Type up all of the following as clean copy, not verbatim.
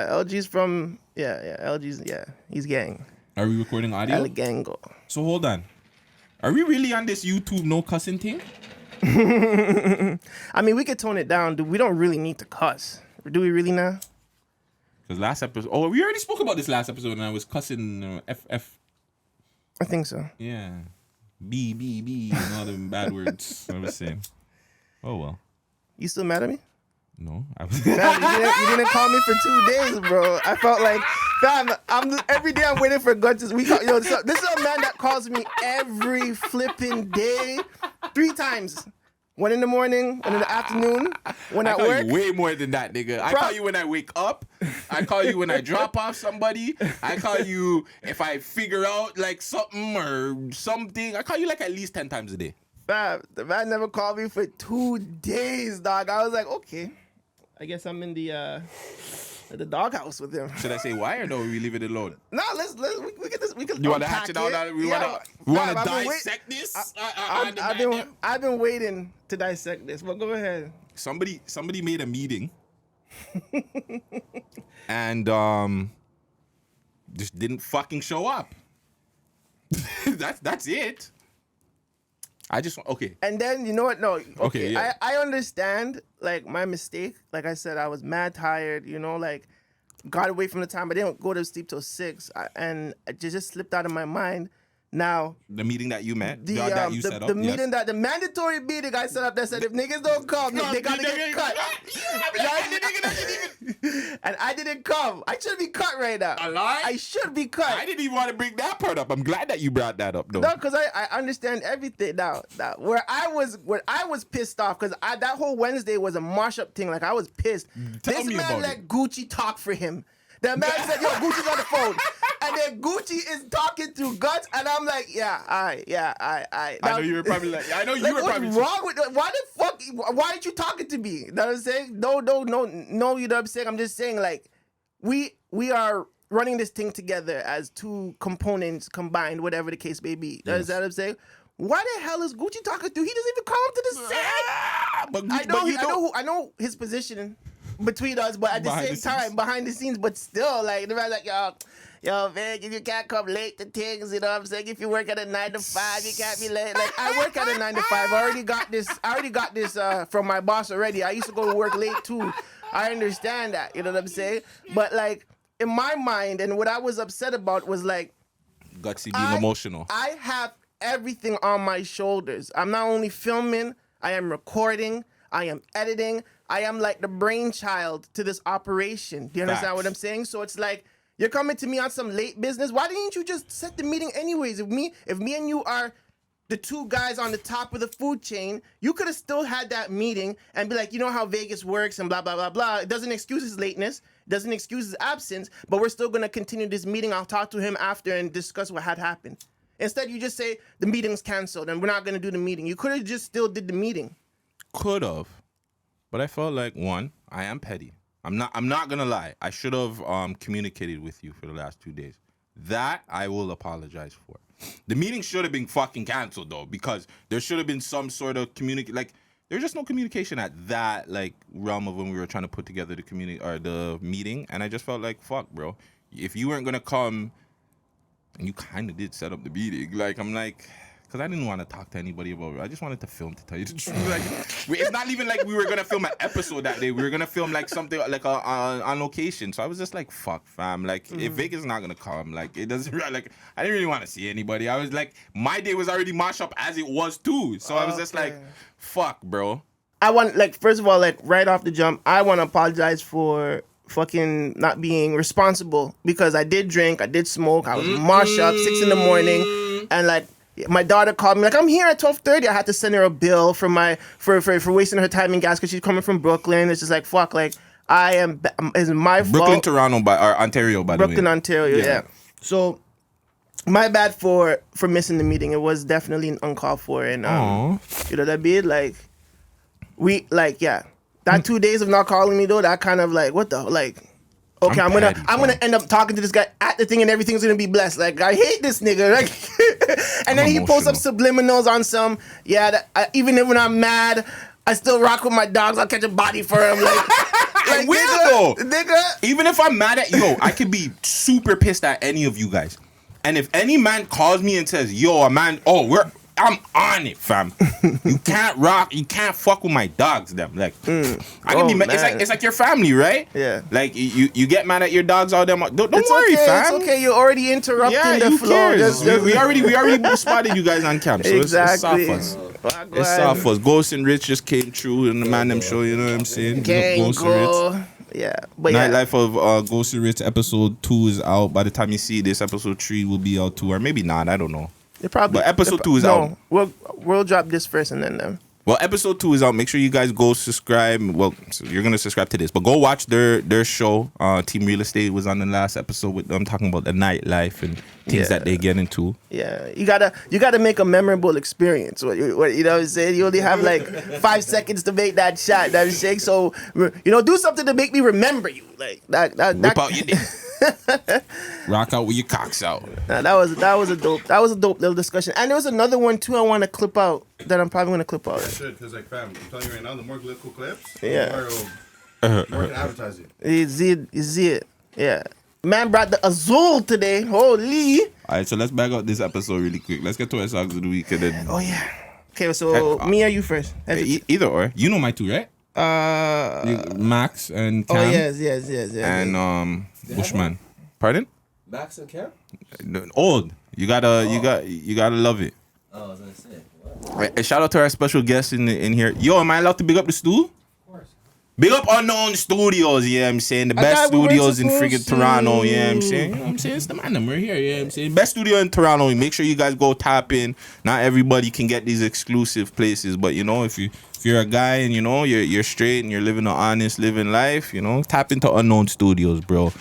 LG's from LG's he's gang. Are we recording audio? Gango. So hold on. Are we really on this YouTube no cussing thing? I mean, we could tone it down. We don't really need to cuss. Do we really now? Because last episode, we already spoke about this last episode, and I was cussing FF. I think so. Yeah, B, and all them bad words I was saying. Oh well. You still mad at me? No, I was. You didn't call me for 2 days, bro. I felt like, fam, every day I'm waiting for guts. This is a man that calls me every flipping day, 3 times. 1 in the morning, 1 in the afternoon, when at work. You way more than that, nigga. I call you when I wake up. I call you when I drop off somebody. I call you if I figure out like something or something. I call you like at least 10 times a day. Fam, the man never called me for 2 days, dog. I was like, okay, I guess I'm in the doghouse with him. Should I say why or no? We leave it alone. No, we can. You want to hatch it out? We want to dissect this. I've been waiting to dissect this. But go ahead. Somebody made a meeting, and just didn't fucking show up. That's it. Okay. And then, you know what? No. Okay. Yeah. I understand, like, my mistake. Like I said, I was mad tired, like, got away from the time. I didn't go to sleep till 6. And it just slipped out of my mind. Now, the meeting that you met, that you set up, the meeting the mandatory meeting I set up that said if niggas don't come, they gotta get cut. And I didn't come. I should be cut right now. A lie? I should be cut. I didn't even want to bring that part up. I'm glad that you brought that up, though. No, because I understand everything now. Where I was pissed off because that whole Wednesday was a mash-up thing. Like, I was pissed. Tell me this man about let it. Gucci talk for him. That man said, yo, Gucci's on the phone. And then Gucci is talking to Guts, and I'm like, I know you were probably like, I know you were probably. What's wrong with that? Why the fuck? Why aren't you talking to me? You know what I'm saying? No, you know what I'm saying? I'm just saying, like, we are running this thing together as 2 components combined, whatever the case may be. Yes. Is that what I'm saying? Why the hell is Gucci talking to? He doesn't even call him to the set. I know his position between us, but at the same time, behind the scenes, but still, like, the man's like, yo, man, you can't come late to things, you know what I'm saying? If you work at a 9 to 5, you can't be late. Like, I work at a 9 to 5. I already got this from my boss already. I used to go to work late too. I understand that, you know what I'm saying? But, like, in my mind, and what I was upset about was, like, Gutsy being emotional. I have everything on my shoulders. I'm not only filming, I am recording, I am editing. I am like the brainchild to this operation. Do you understand what I'm saying? So it's like, you're coming to me on some late business. Why didn't you just set the meeting anyways? If me and you are the 2 guys on the top of the food chain, you could have still had that meeting and be like, you know how Vegas works and blah, blah, blah, blah. It doesn't excuse his lateness. It doesn't excuse his absence, but we're still going to continue this meeting. I'll talk to him after and discuss what had happened. Instead, you just say the meeting's canceled and we're not going to do the meeting. You could have just still did the meeting. Could have. But I felt like, 1, I am petty. I'm not gonna lie. I should have communicated with you for the last 2 days. That I will apologize for. The meeting should have been fucking canceled though, because there should have been some sort of like there's just no communication at that like realm of when we were trying to put together the meeting, and I just felt like, fuck, bro. If you weren't gonna come, and you kind of did set up the meeting, like I'm like. Because I didn't want to talk to anybody about it. I just wanted to film, to tell you the truth. Like, it's not even like we were going to film an episode that day. We were going to film like something like on location. So I was just like, fuck, fam. Like, if Vegas is not going to come, like, it doesn't, like, I didn't really want to see anybody. I was like, my day was already mashed up as it was too. So I was just like, fuck, bro. I want, like, first of all, like, right off the jump, I want to apologize for fucking not being responsible. Because I did drink, I did smoke, I was mashed up, 6 in the morning. And, like, my daughter called me like, I'm here at 12:30. I had to send her a bill for wasting her time in gas because she's coming from Brooklyn. It's just like, fuck, like, it's my fault. Brooklyn, Toronto, or Ontario, by the way. Brooklyn, Ontario, yeah. So, my bad for missing the meeting. It was definitely an uncalled for. And, you know what I mean? Like, that 2 days of not calling me, though, that kind of like, what the, like... Okay, I'm gonna end up talking to this guy at the thing, and everything's gonna be blessed. Like, I hate this nigga. Like, and then he posts up subliminals on some. Yeah, even when I'm mad, I still rock with my dogs. I'll catch a body for him. I will though. Nigga. Even if I'm mad at I could be super pissed at any of you guys. And if any man calls me and says, yo, a man, I'm on it, fam. You can't fuck with my dogs, them. Like, I can be mad. It's like your family, right? Yeah. Like, you get mad at your dogs all them. Don't It's worry, okay, fam. It's okay. You're already interrupting the who flow. cares? We already spotted you guys on camp, so Exactly. it's soft us. It's soft us. Ghost and Rich just came through in the man them show, you know what I'm saying? Ghost and Rich. Yeah, but Nightlife of Ghost and Rich episode 2 is out. By the time you see this, episode 3 will be out too, or maybe not. I don't know. But episode 2 is out. We'll drop this first and then them. Well, episode 2 is out. Make sure you guys go subscribe. Well, so you're gonna subscribe to this, but go watch their show. Team Real Estate was on the last episode with them talking about the nightlife and things that they get into. Yeah, you gotta make a memorable experience. What you know what I'm saying? You only have like 5 seconds to make that shot. That shake. So do something to make me remember you. Like that. Whip out your dick. Rock out with your cocks out. Nah, that was a dope little discussion. And there was another one too I want to clip out that I'm probably gonna clip out. Should, because like fam, I'm telling you right now, the more political clips, Yeah. the more can advertise it. You see it. Yeah. Man brought the Azul today. Holy. Alright, so let's back up this episode really quick. Let's get to our songs of the week and then. Oh yeah. Okay, so me or you first? Either or. You know my two, right? Max and Cam. Oh yes. And Bushman. Pardon? Max and Cam? Old. You gotta love it. Oh, I was gonna say. Right, and shout out to our special guest in here. Yo, am I allowed to big up the stew? Of course. Big up Unknown Studios, yeah, I'm saying. The best studios in friggin' Toronto, yeah, I'm saying. You know what I'm saying? It's the man, we're here, yeah, I'm saying. Best studio in Toronto. Make sure you guys go tap in. Not everybody can get these exclusive places, but if you're a guy and you're straight and you're living an honest living life, tap into Unknown Studios, bro.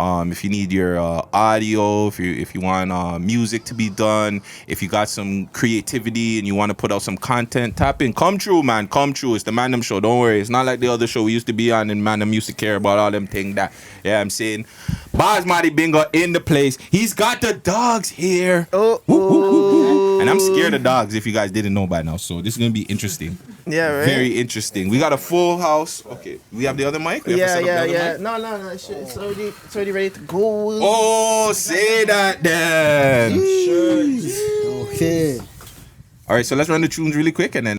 If you need your audio, if you want music to be done, if you got some creativity and you want to put out some content, tap in. Come true, man. Come true. It's the Man Them Show. Don't worry. It's not like the other show we used to be on and Man Them used to care about all them things that. Yeah, I'm saying. Basmati Bingo in the place. He's got the dogs here. And I'm scared of dogs if you guys didn't know by now. So this is going to be interesting. Yeah, right. Very interesting. We got a full house. Okay. We have the other mic? Yeah. No. It's already ready to go. Oh, say that then. Okay. All right, so let's run the tunes really quick and then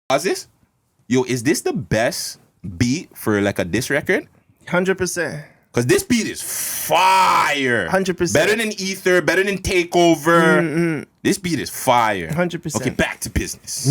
pause this. Yo, is this the best beat for like a diss record? 100%. Because this beat is fire. 100%. Better than Ether, better than Takeover. This beat is fire. 100%. Okay, back to business.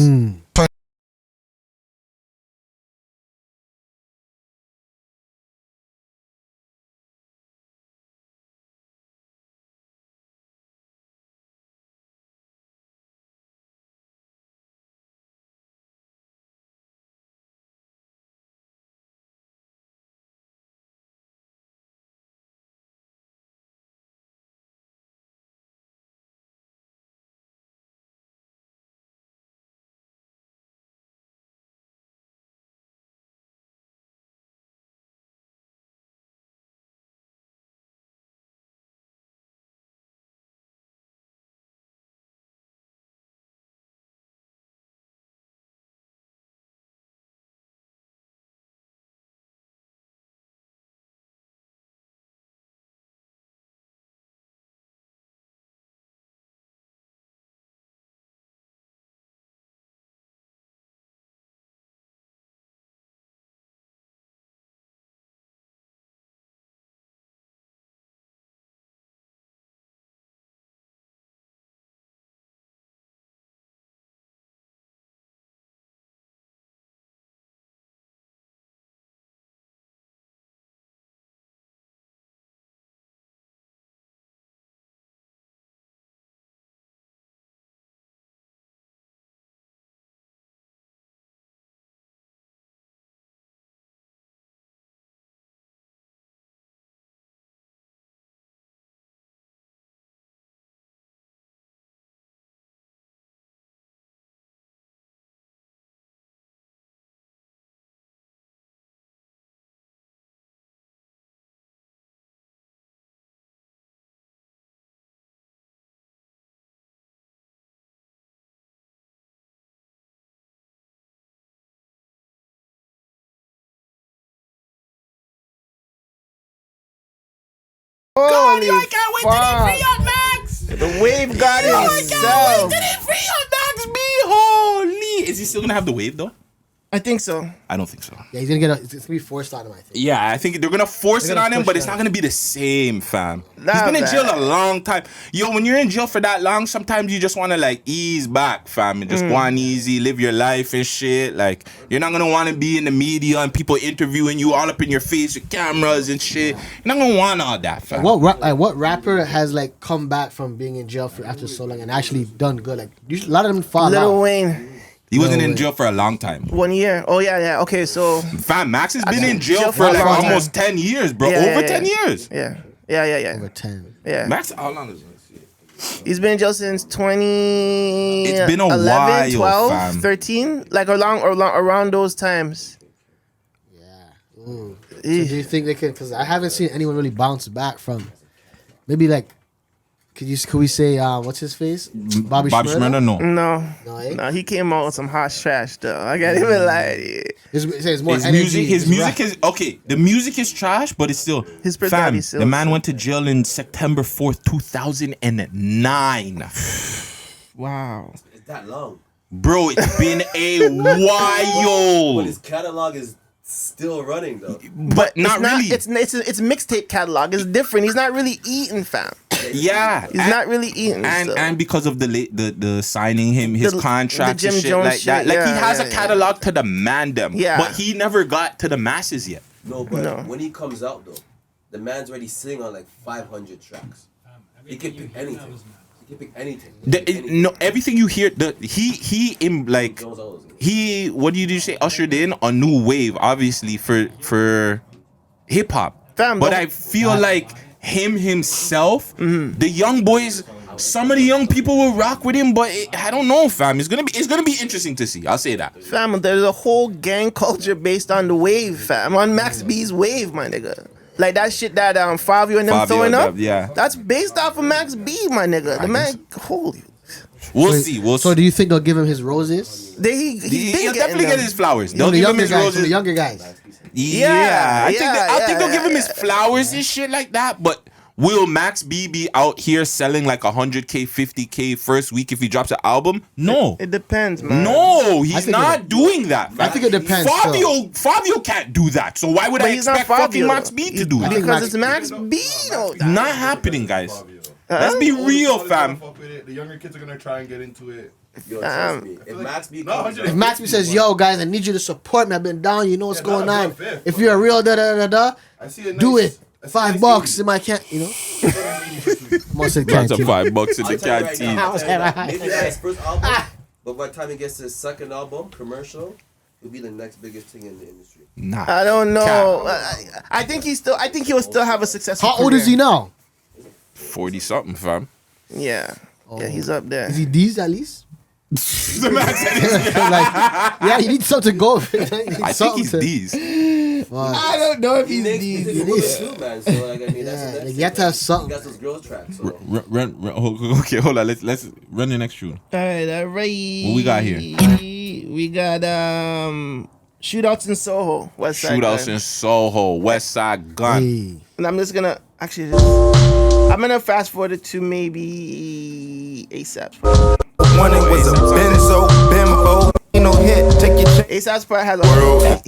God, yo, Holy I can't wait till they free fuck. up Max. The wave got Yo, I can't himself. wait till they free up Max B. Holy. Is he still gonna have the wave though? I think so. I don't think so. Yeah, he's gonna it's gonna be forced on him, I think. Yeah, I think they're gonna force They're it gonna on him, push but it it's on not him. gonna be the same, fam. He's Nah, been in jail man. a long time. Yo, when you're in jail for that long, sometimes you just wanna like ease back, fam, and just go on easy, live your life and shit. Like you're not gonna wanna be in the media and people interviewing you all up in your face with cameras and shit. You're not gonna want all that, fam. What rapper has like come back from being in jail for after so long and actually done good? Like usually, a lot of them fall Lil out. Wayne, He wasn't No in way. jail for a long time. 1 year. Oh yeah. Okay, so Fam, Max has been in Jail jail for for a like long time. almost 10 years, bro. yeah, Over yeah, 10 yeah. years. Yeah. Over 10. Yeah. Max, how long is it? He's been in jail since 20. It's been a while, 12, fam. 13, like around those times. Yeah. Ooh. So do you think they can? Because I haven't seen anyone really bounce back from. Maybe like, could we say what's his face? Bobby Shmurda? No. No, No, eh? no, he came out with some hot trash though. I can't even lie. It's more His energy. music, his it's music rap. is okay. The music is trash, but it's still His personality fam. is still- The man went to jail in September 4th, 2009. Wow. It's that long. Bro, it's been a But while. his catalog is still running though. But not really. It's mixtape catalog. It's different. He's not really eating, fam. Yeah. He's not really eating. so. And because of the signing him, his The contracts Jim and shit Jones like that. shit, Like he yeah, has yeah, a yeah. catalog to demand them. Yeah. But he never got to the masses yet. No, but No. when he comes out though, the man's already sing on like 500 tracks. He can pick anything. He can pick anything. No, everything you hear, he in like Jones always- he what do you say ushered in a new wave, obviously for hip hop. Fam, But the- I feel like him himself, the young boys, some of the young people will rock with him, but I don't know, fam. It's gonna be interesting to see. I'll say that. Fam, there's a whole gang culture based on the wave, fam. On Max B's wave, my nigga. Like that shit that Fabio and them Fabio, throwing up. yeah. That's based off of Max B, my nigga. The man, holy. We'll Wait, see. We'll So see. do you think they'll give him his roses? He's been He'll getting definitely them. get his flowers. From They'll the give him younger his guys. From roses. the younger guys. Yeah, I think they'll give him his yeah. flowers and shit like that. But will Max B be out here selling like 100K, 50K first week if he drops an album? No, It depends, man. no, he's think not it- doing that. I think it depends, Fabio can't do that. So why would But I he's not expect fucking Fabio. Max B to do I that? think Because Max- it's Max B, though. Not happening, guys. Let's be All the real, fathers gonna fam. fuck with it. The younger kids are gonna try and get into it. Yo, trust me. If Max B No, comes 100 If out, Max B says, "Yo, guys, I need you to support me. I've been down. You know what's Yeah, going not on. a fifth, If but- you're a real da, I see a nice, do it. I see a nice $5 80. in my can. You know, most of the That's a canteen. $5 in I'll the tell you right canteen. now, I'll tell you Right. that. Maybe not his first album, but by the time he gets to his second album, commercial, he'll be the next biggest thing in the industry. Nah, I don't know. Cap. I think I think he'll still have a successful How old is he career. now? 40 something, fam. Yeah. Yeah, he's up there. Is he D's at least? The man said he's- Like, yeah, you need something to go with. You need I think something he's to- these. I don't know if He makes music It for is. the too, man. So like, I mean, that's the Yeah, next like, you have to have thing. something. He got those girls tracks. So. Okay, hold on. Let's run the next tune. All right. What we got here? We got shootouts in Soho, West Side. Shootouts Gun. in Soho, West Side Gun. Hey. And I'm just gonna I'm gonna fast forward it to maybe ASAP. When it was a benzo, bimbo, ain't no hit, take your chance. ASAP's part has a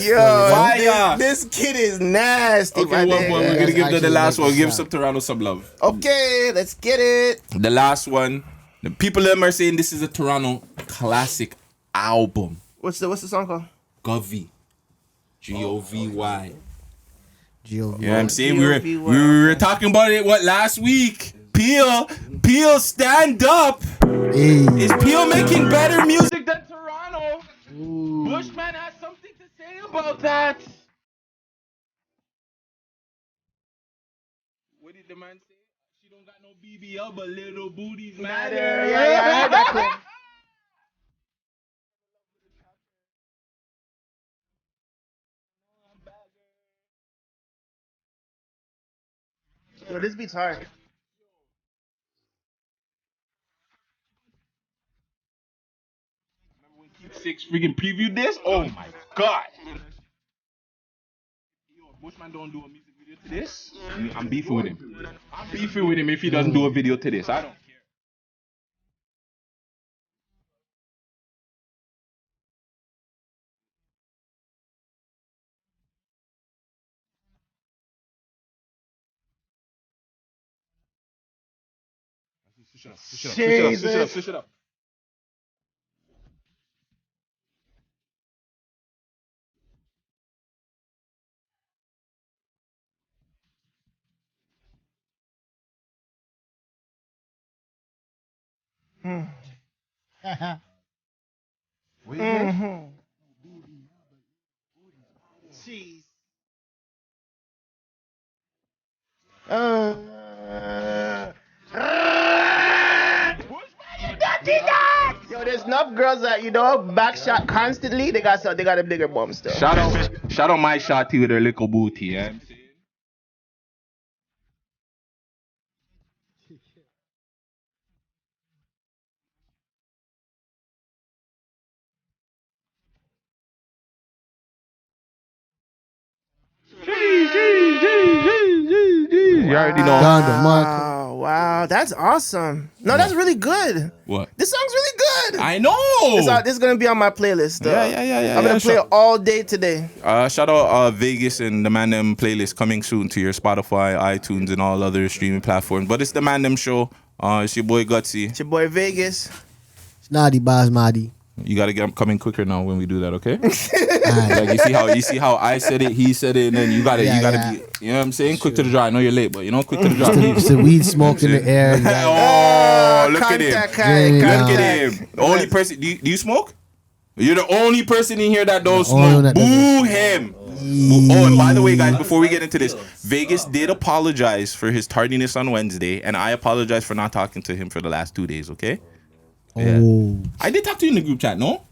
Waterfalls. Yo, Fire. this kid is nasty. Okay, my one nigga. more. We're gonna That's give the actually last like one. a Give shot. some Toronto some love. Okay, let's get it. The last one. The people them are saying this is a Toronto classic album. What's the song called? Govy. Govy. G-O-V. You know what I'm saying? We G-O-V-Y. were talking about it last week. Peel, stand up. Hey. Is Peel making better music than Toronto? Bushman has something to say about that. What did the man say? She don't got no BBL, but little booties matter. Yeah, I heard that clip. Yo, this beat's hard. Six freaking previewed this? Oh my god. Yo, Bushman don't do a music video to this. I'm beefing with him. I'm beefing with him if he doesn't do a video to this. I don't care. Switch it up. Jeez. Yo, there's enough girls that back shot constantly. They got a bigger bomb still. Shout out my shotty with her little booty, yeah. You already know. Don DeMarco. Wow, that's awesome. No, that's really good. What? This song's really good. I know. This is gonna be on my playlist. Yeah. I'm gonna play it all day today. Shout out Vegas and the Man Them playlist coming soon to your Spotify, iTunes, and all other streaming platforms. But it's the Man Them show. It's your boy Gutsy. It's your boy Vegas. Snotty Basmati. You gotta get coming quicker now when we do that, okay? Like you see how I said it, he said it, and then you gotta be, you know what I'm saying? Quick to the draw. I know you're late, but quick to the draw. It's the weed smoke in the air. Oh, look at him! Contact high, Look contact. at him! The only person. Do you smoke? You're the only person in here that don't only one smoke. that Boo him! Oh, and by the way, guys, before we get into this, Vegas did apologize for his tardiness on Wednesday, and I apologize for not talking to him for the last 2 days. Okay? Yeah. Oh. I did talk to you in the group chat, no?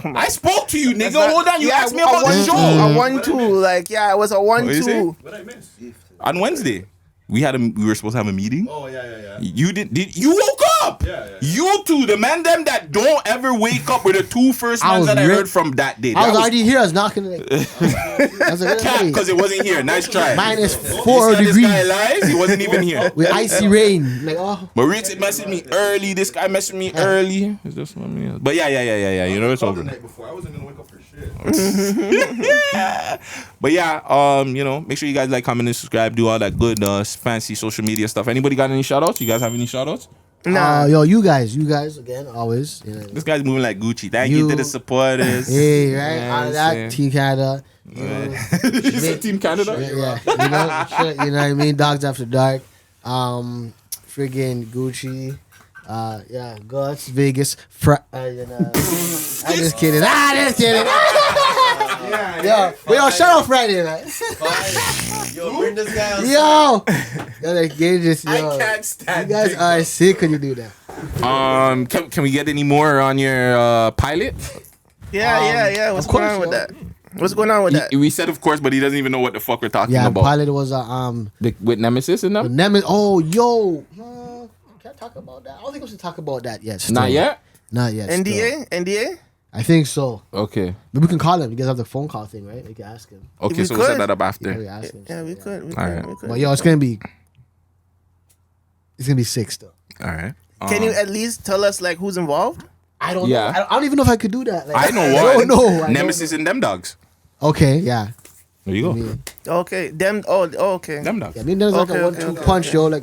I spoke to you, nigga. Not- Hold on, you Yeah, asked me about the show. A 1-2. Like, yeah, it was a What you say? 1-2. What I missed? On Wednesday, we were supposed to have a meeting. Oh yeah. You you woke up? Yeah. You two, the man them that don't ever wake up were the two first I ones was that I rip- heard from that day. I was already here. I was knocking it. I was like, hey, because it wasn't here. Nice try. minus You 4 said this guy degrees lies. He wasn't even here. with icy rain. Like, oh. But Ritz messaged me early. This guy messaged me early. It's just what I mean. But yeah. You know it's Called the over. night before. I wasn't gonna wake up for shit. But yeah, make sure you guys like, comment, and subscribe. Do all that good fancy social media stuff. Anybody got any shout outs? You guys have any shout outs? Yo, you guys again, always. You know, This guy's moving like Gucci. Thank you to the supporters. hey, right? Yeah, Out of that, yeah. Team Canada. You said Team Canada? Yeah. You know what I mean? Dogs After Dark. Friggin' Gucci. Guts, Vegas. I'm just kidding. Just kidding. Yo, shut up Friday, man. Yo, bring this guy on. Like, yo. I can't stand You guys Big are sick when you do that. Can we get any more on your pilot? Yeah. What's of going course, on with yo. that? What's going on with that? We said of course, but he doesn't even know what the fuck we're talking Yeah, about. pilot was With Nemesis and them? Nemesis. Oh, yo. Can't talk about that. I don't think we should talk about that yet. Still. Not yet? Not yet. still. NDA? I think so. Okay. Maybe we can call him. You guys have the phone call thing, right? We can ask him. Okay, we so we'll set could. that up Yeah, after. we ask him. Yeah, we could. All right. But yo, it's gonna be sick though. All right. Can you at least tell us like who's involved? I don't Yeah. know. I don't even know if I could do that. Like, I know I one. don't know. Nemesis and them dogs. Okay, yeah. There you go. Okay, them. Okay. Them dogs. Yeah, I mean, there's like Okay, a okay, 1-2 okay, punch, okay. yo. Like,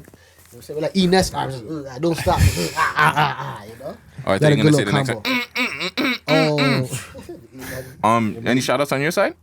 you know, say, like Ines arms. I don't stop. You know. All right, Got a you're gonna good say the next little one. combo. Any shout outs on your side?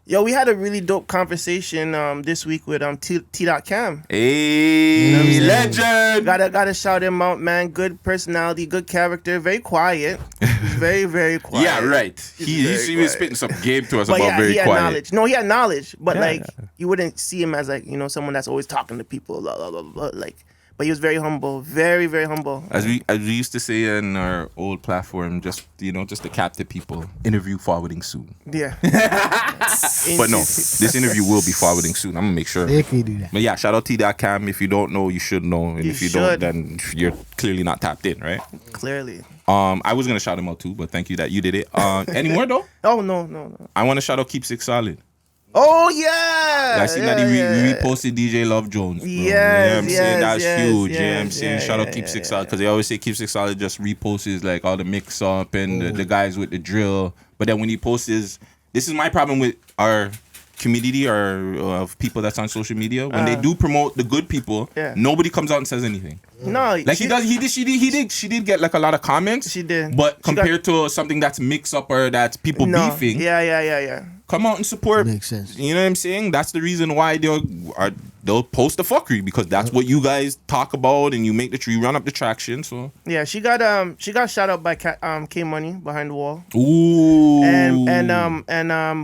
Yo, we had a really dope conversation this week with T.Cam. Hey, legend. Gotta shout him out, man. Good personality, good character, very quiet. He's very, very quiet. Yeah, right. He very was quiet. spitting some game to us But about yeah, very he had quiet. knowledge. No, he had knowledge, but Yeah, like yeah. you wouldn't see him as like, you know, someone that's always talking to people, blah, blah, blah, blah, like. But he was very humble, very, very humble. As we used to say in our old platform, just to cap the people, interview forwarding soon. Yeah. But no, this interview will be forwarding soon. I'm gonna make sure. They can do that. But yeah, shout out T.Cam. If you don't know, you should know, and You if you should. don't, then you're clearly not tapped in, right? Clearly. I was gonna shout him out too, but thank you that you did it. Any more though? Oh no. I want to shout out Keep Six Solid. Oh yeah. I seen that he reposted DJ Love Jones. Bro. Yes, You know what I'm saying? yes, That's yes, huge. You know what I'm yes, saying? yeah, Shout out yeah, Keep yeah, Six yeah. Solid because they always say Keep Six Solid just reposts like all the mix up and the guys with the drill. But then when he posts this is my problem with our community or of people that's on social media. When they do promote the good people, Yeah. nobody comes out and says anything. No, Like she did get like a lot of comments. She did. But She got- compared to something that's mix up or that's people no. beefing, Yeah. come out and support. Makes sense. You know what I'm saying? That's the reason why they'll post the fuckery because that's what you guys talk about and you make you run up the traction. So Yeah, she got shout out by K Money behind the wall. ooh, And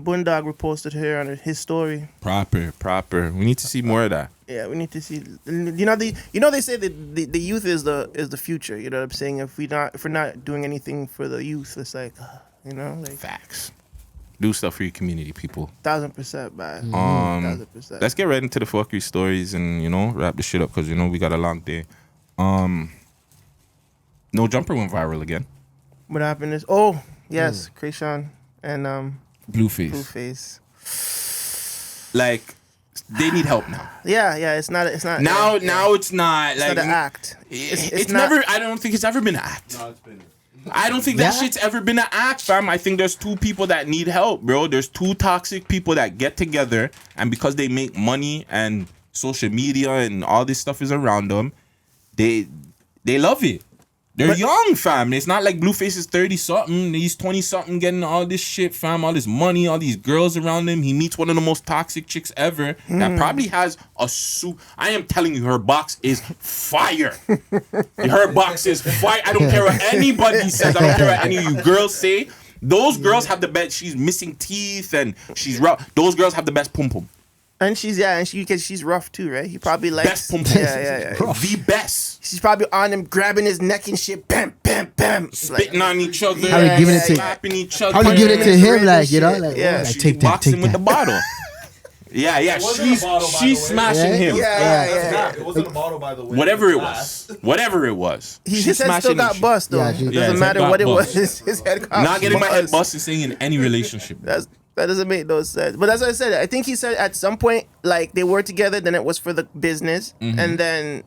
Boondog reposted her on his story. proper. We need to see more of that. Yeah, we need to see. They say that the youth is the future. You know what I'm saying? If we're not doing anything for the youth, it's like, like Facts. Do stuff for your community, people. 1000%, man. 1000%. Let's get right into the fuckery stories and wrap this shit up because we got a long day. No Jumper went viral again. What happened is, yes, Krayshawn and Blueface. Blueface. Like they need help now. Yeah, it's not. Now it's not It's like not an act. It's not- never. I don't think it's ever been an act. No, it's been. I don't think that Yeah. shit's ever been an act, fam. I think there's two people that need help, bro. There's two toxic people that get together, and because they make money and social media and all this stuff is around them, they love it. They're young, fam. It's not like Blueface is 30-something. He's 20-something getting all this shit, fam. All this money, all these girls around him. He meets one of the most toxic chicks ever that probably has a suit. I am telling you, her box is fire. Her box is fire. I don't care what anybody says. I don't care what any of you girls say. Those girls have the best. She's missing teeth and she's rough. Those girls have the best pum-pum. And because she's rough too, right? He probably likes. Best pum-pum. Yeah. The best. She's probably on him, grabbing his neck and shit. Bam. Spitting on each other. Probably giving it to- slapping each other. Probably giving it to him, like, shit. like, Yeah. like She take that, boxing take with the that. bottle. Yeah. wasn't a bottle, by the She's way. smashing Yeah. him. Yeah. It wasn't a bottle, by the way. Whatever it Glass. was. Whatever it was. His She's head still smashing got his- bust though. Yeah, his Doesn't head matter got what it bust. was. His head got Not getting my head bust. busted saying in any relationship. That doesn't make no sense. But as I said, I think he said at some point, like, they were together, then it was for the business. And then,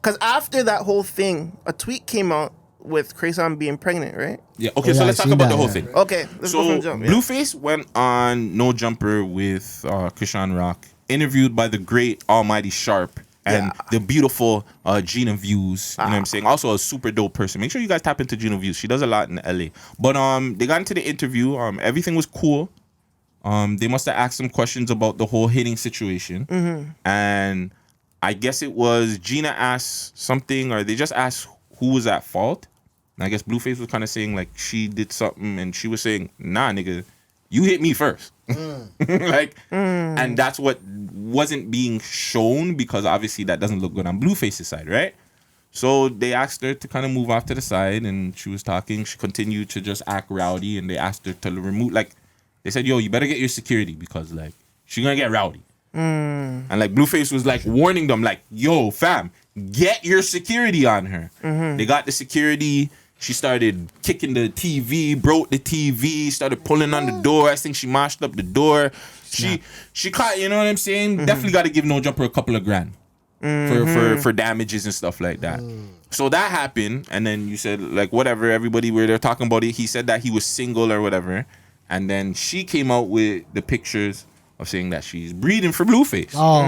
because after that whole thing, a tweet came out with Krayshawn being pregnant, right? Yeah. Okay, Oh, so yeah, let's I talk seen about that, the whole yeah. thing. Okay, let's go So from jump. Yeah. Blueface went on No Jumper with Krishan Rock, interviewed by the great Almighty Sharp and the beautiful Gina Views. You know what I'm saying? Also a super dope person. Make sure you guys tap into Gina Views. She does a lot in LA. But they got into the interview. Everything was cool. They must have asked some questions about the whole hitting situation. And I guess it was Gina asked something, or they just asked who was at fault. And I guess Blueface was kind of saying like she did something, and she was saying, "Nah, nigga, you hit me first." And that's what wasn't being shown because obviously that doesn't look good on Blueface's side, right? So they asked her to kind of move off to the side, and she was talking. She continued to just act rowdy, and they asked her to remove, like, they said, "Yo, you better get your security because like she's gonna get rowdy." And like Blueface was like warning them, like, "Yo, fam, get your security on her." They got the security. She started kicking the TV, broke the TV, started pulling on the door. I think she mashed up the door. She caught, you know what I'm saying? Definitely got to give No Jumper a couple of grand for damages and stuff like that. So that happened, and then you said like whatever. Everybody were there talking about it. He said that he was single or whatever. And then she came out with the pictures of saying that she's breeding for Blueface. Oh,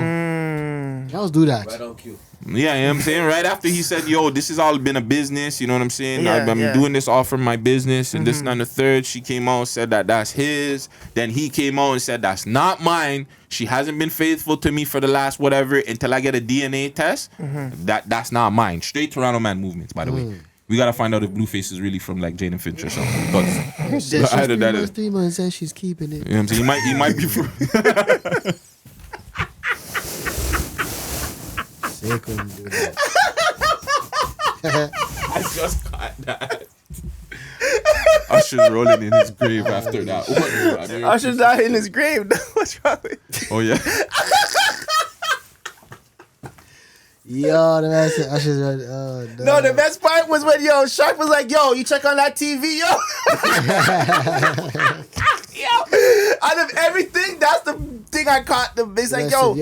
girls do that. Right on cue. Yeah, you know what I'm saying? Right after he said, yo, this has all been a business, you know what I'm saying? Yeah, I'm yeah. doing this all for my business, and this and that, and the third. She came out and said that that's his. Then he came out and said that's not mine. She hasn't been faithful to me for the last whatever until I get a DNA test. That's not mine. Straight Toronto man movements, by the way. We gotta find out if Blueface is really from like Jaden Finch or something. Because either that is, 3 months and she's keeping it. you know what I'm saying? He might be from. Sick when you do that. I just caught that. Usher's rolling in his grave after that. Usher's not in his grave. What's wrong with you? Oh yeah. Yo, the man said Usher's right. Oh, No, the best part was when Sharp was like, yo, you check on that TV, yo. Yo, out of everything, that's the thing I caught them. They like, yo,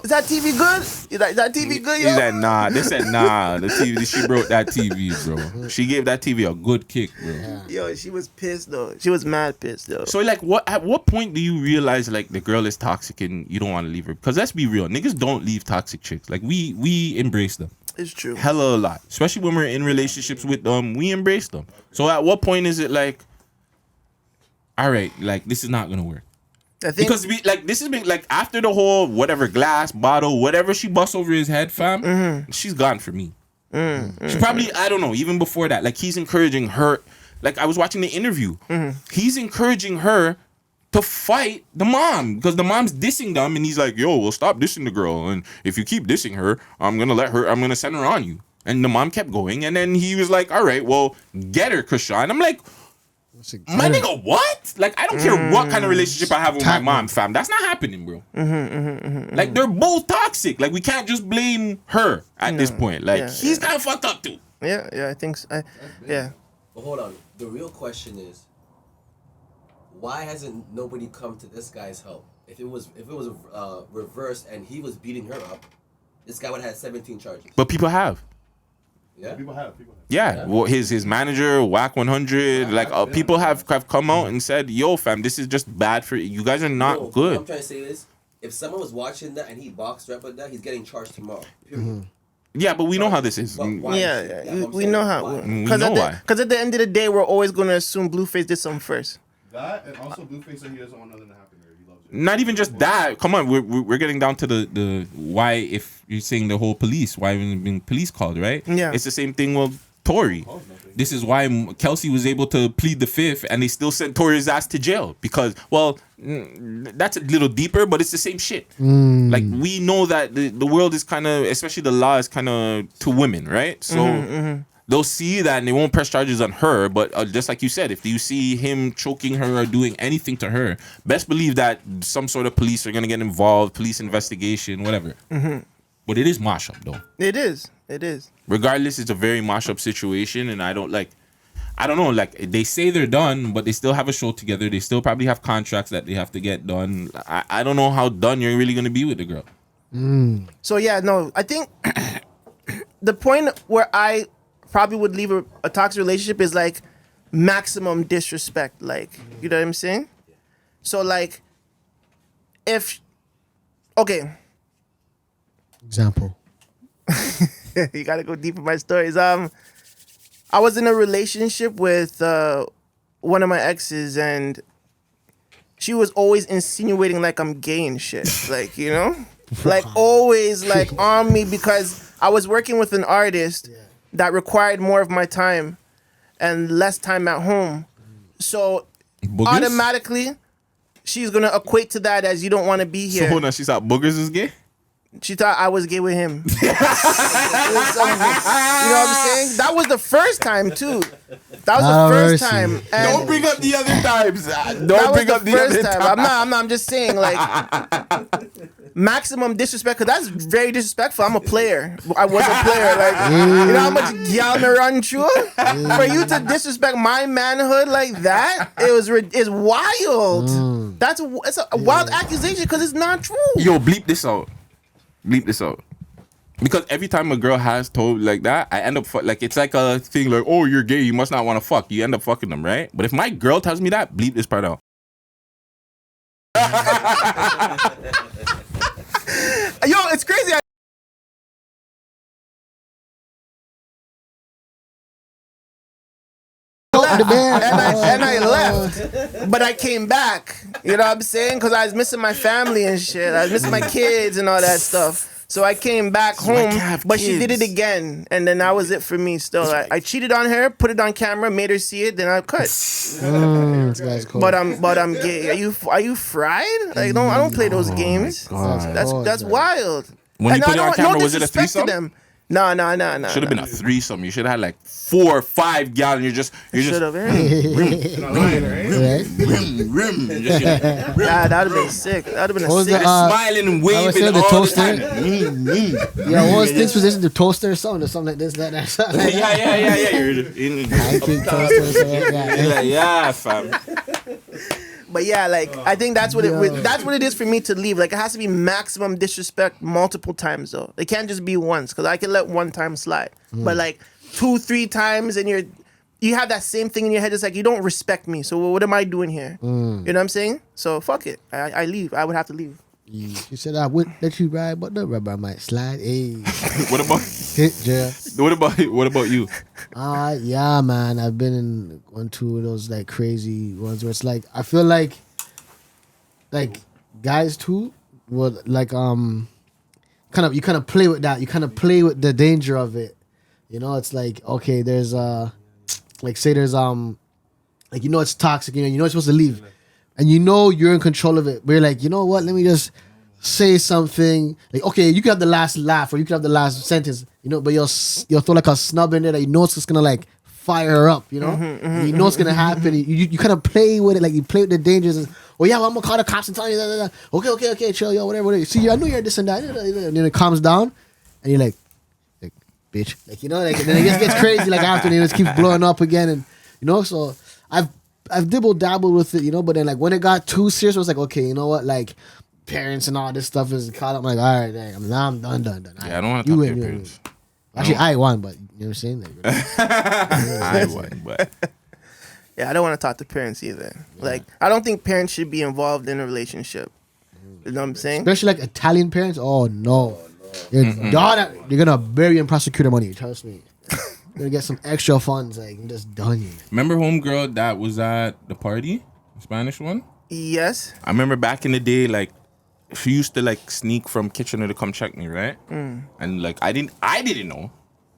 is that TV good? Is that TV good, yo? He said nah. They said nah. The TV, she broke that TV, bro. She gave that TV a good kick, bro. Yeah. Yo, she was pissed though. She was mad pissed though. So like, at what point do you realize like the girl is toxic and you don't want to leave her? Because let's be real, niggas don't leave toxic chicks. Like we embrace them. It's true. Hella a lot, especially when we're in relationships with them. We embrace them. So at what point is it like, all right, like this is not gonna work? I think Because this has been like after the whole whatever glass bottle, whatever she busts over his head, fam, she's gone for me. She probably, I don't know, even before that, like he's encouraging her. Like I was watching the interview, he's encouraging her to fight the mom because the mom's dissing them, and he's like, "Yo, well, stop dissing the girl, and if you keep dissing her, I'm gonna send her on you." And the mom kept going, and then he was like, "All right, well, get her, Krishan." I'm like, my nigga, what? Like, I don't care what kind of relationship I have with my mom, fam. That's not happening, bro. Like, they're both toxic. Like, we can't just blame her at this point. Like, he's kind of fucked up, too. Yeah, I think so. Yeah. But hold on. The real question is, why hasn't nobody come to this guy's help? If it was reversed and he was beating her up, this guy would have had 17 charges. But people have. Yeah. People have. Yeah. Well, his manager, Whack 100, people have come out and said, "Yo, fam, this is just bad for you. You guys are not What good." I'm trying to say is, if someone was watching that and he boxed her up like that, he's getting charged tomorrow. Yeah, but we know how this is. But why? We know how. We know why. Because at the end of the day, we're always gonna assume Blueface did something first. That and also Blueface said he doesn't want nothing to happen there. He loves it. Not even just that. Come on, we're getting down to the why. If you're saying the whole police, why even being police called, right? Yeah. It's the same thing with Tory. This is why Kelsey was able to plead the fifth, and they still sent Tory's ass to jail because, well, that's a little deeper, but it's the same shit. Like we know that the world is kind of, especially the law is kind of to women, right? So. They'll see that and they won't press charges on her. But just like you said, if you see him choking her or doing anything to her, best believe that some sort of police are going to get involved, police investigation, whatever. But it is mash up, though. It is. Regardless, it's a very mash up situation. And I don't know, like they say they're done, but they still have a show together. They still probably have contracts that they have to get done. I don't know how done you're really going to be with the girl. So yeah, no, I think the point where I probably would leave a toxic relationship is like maximum disrespect. Like, you know what I'm saying? So like, okay. Example. You gotta go deep in my stories. I was in a relationship with one of my exes, and she was always insinuating like I'm gay and shit. Like, you know? Like always like on me because I was working with an artist that required more of my time and less time at home. So Boogers? automatically she's gonna equate to that as you don't want to be here. So hold on, she thought Boogers is gay? She thought I was gay with him. You know what I'm saying? That was the first time too. That was the first time. And Don't bring up the other times. that Don't was bring up the other time. times. I'm just saying like maximum disrespect, because that's very disrespectful. I'm a player. I was a player. Like, you know how much gal me run through? For you to disrespect my manhood like that, it's wild. It's a wild accusation because it's not true. Yo, bleep this out. Bleep this out. Because every time a girl has told like that, I end up like it's like a thing like, oh, you're gay, you must not want to fuck. You end up fucking them, right? But if my girl tells me that, bleep this part out. Yo, it's crazy. And I left, but I came back. You know what I'm saying? Because I was missing my family and shit. I was missing my kids and all that stuff. So I came back home, but she did it again, and then that was it for me. Still, I cheated on her, put it on camera, made her see it, then I cut. This guy's cool. But I'm gay. Are you fried? Like, I don't play those games. That's wild. When you And put it on camera, no was it a disrespect to threesome? them. No. Should have been a threesome. You should have had like 4 or 5 gal, and you're just Should have. Right? Yeah, that'd have been sick. That'd have been What was a sick. the, smiling and I was waving saying the all the toaster. time. Yeah, what was this position? The toaster or something like this, that. Yeah. You're in I think toaster or something like that. yeah, fam. But yeah, like I think that's what that's what it is for me to leave. Like it has to be maximum disrespect multiple times though. It can't just be once because I can let one time slide. But like 2-3 times and you have that same thing in your head. It's like you don't respect me. So what am I doing here? You know what I'm saying? So fuck it. I leave. I would have to leave. You said I would let you ride, but the rubber might slide. Hey, What about hit yeah. what about you? Yeah, man. I've been in 1-2 of those like crazy ones where it's like I feel like guys too would like kind of play with that. You kind of play with the danger of it. You know, it's like okay, there's like say there's like you know it's toxic. You know it's supposed to leave, and you know you're in control of it. But you're like, you know what? Let me just say something. Like okay, you can have the last laugh or you can have the last sentence. You know, but you'll throw like a snub in there that you know it's just gonna like fire her up. You know, you know it's gonna happen. You kind of play with it, like you play with the dangers. And, oh yeah, well, I'm gonna call the cops and tell you that. Okay, chill, yo, whatever. See, I know you're this and that. And then it calms down, and you're like bitch, like you know, like and then it just gets crazy. Like after, and it just keeps blowing up again, and you know. So I've dabbled with it, you know. But then like when it got too serious, I was like, okay, you know what, like parents and all this stuff is caught up. I'm like, all right, dang, I'm done. Yeah, I don't want to talk to your parents. Actually, I won, but you know what I'm saying? Like, I won, but Yeah, I don't want to talk to parents either. Like I don't think parents should be involved in a relationship. You know what I'm saying? especially like Italian parents. Oh no, you're gonna bury and prosecute their money. Trust me. You're gonna get some extra funds. Like I'm just done. You. remember homegirl that was at the party, the Spanish one? Yes. I remember back in the day, like she used to like sneak from Kitchener to come check me, right? And like I didn't know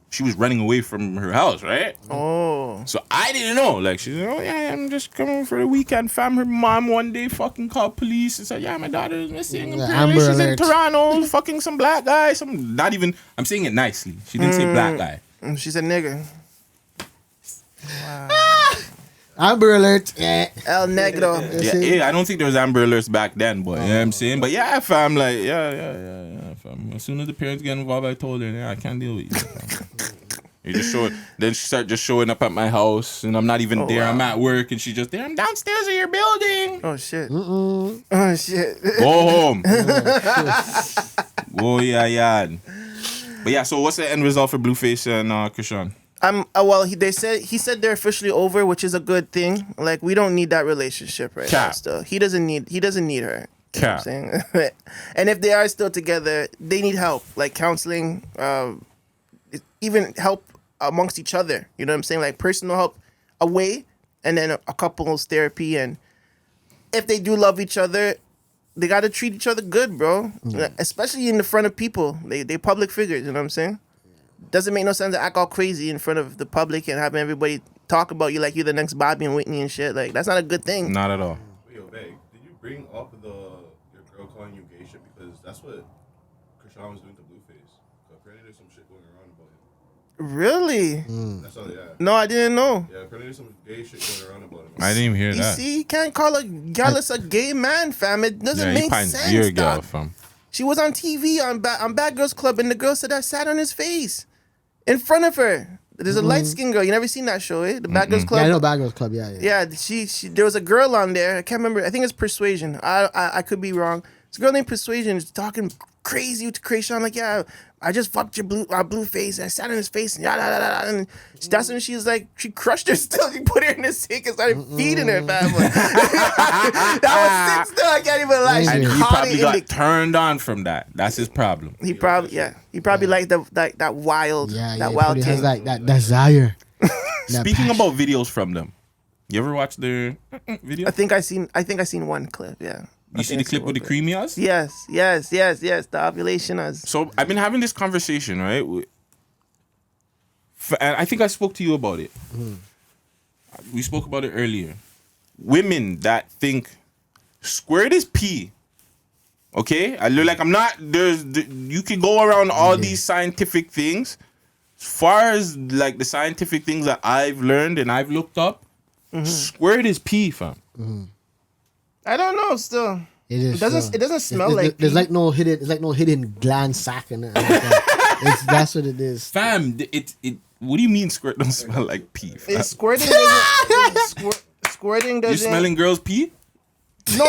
she was running away from her house, right? Oh. So I didn't know. Like she's like, oh yeah, I'm just coming for the weekend, fam. Her mom one day fucking called police and said, yeah, my daughter is missing. Yeah, Apparently Amber she's in Alert. Toronto, fucking some black guy. I'm saying it nicely. She didn't say black guy. She's a nigga. Amber Alert. Yeah. El Negro. Yeah, I don't think there was Amber Alerts back then, but you know what I'm saying? But yeah, fam, like, yeah, fam. As soon as the parents get involved, I told her, yeah, I can't deal with you, fam. You just show it. Then she started just showing up at my house, and I'm not even there. Wow. I'm at work, and she just there. I'm downstairs in your building. Oh shit. Oh shit. Go home. Oh yeah. But yeah, so what's the end result for Blueface and Krishan? Well, he said they're officially over, which is a good thing. Like we don't need that relationship right now. Cap. Still, he doesn't need her. You know what I'm Cap. saying? And if they are still together, they need help, like counseling, even help amongst each other. You know what I'm saying? Like personal help away, and then a couples therapy. And if they do love each other, they got to treat each other good, bro. Especially in the front of people. They public figures. You know what I'm saying? Doesn't make no sense to act all crazy in front of the public and having everybody talk about you like you're the next Bobby and Whitney and shit. Like that's not a good thing. Not at all. Yo, Meg, did you bring up your girl calling you gay shit? Because that's what Krishan was doing to Blueface. So apparently there's some shit going around about him. Really? That's all, yeah. No, I didn't know. Yeah, apparently there's some gay shit going around about him. I didn't even hear You that. see, you can't call a gallus a gay man, fam. It doesn't Yeah, he make pines sense, your girl, dog. fam. She was on TV on Bad Girls Club, and the girl said I sat on his face in front of her. There's a light skinned girl. You never seen that show, eh? The Bad Girls Club. Yeah, I know Bad Girls Club. Yeah. Yeah, she there was a girl on there. I can't remember. I think it's Persuasion. I could be wrong, This girl named Persuasion is talking crazy to Krayshawn, like, yeah, I just fucked your blue face. I sat in his face and yada, yada, yada. And that's when she's like, she crushed her still. She put her in the sink and started feeding her, fam. That was sick still. I can't even lie. And She he caught probably it in got the... turned on from that. That's his problem. He probably liked that wild, Yeah, that he wild probably has thing. that desire. That Speaking passion. about videos from them, you ever watch their video? I think I seen one clip. Yeah. You see the clip with the creamy us? Yes. The ovulation us. So I've been having this conversation, right? And I think I spoke to you about it. We spoke about it earlier. Women that think squirt is pee. Okay? I'm not, you can go around all these scientific things. As far as like the scientific things that I've learned and I've looked up, squirt is pee, fam. I don't know. Still, It is. It doesn't smell There's- like. there's pee. like no hidden. It's like no hidden gland sac in it. That's what it is. Fam, what do you mean squirt don't smell like pee? Fam? It's squirting. Doesn't, squirting You doesn't. smelling girls' pee? No,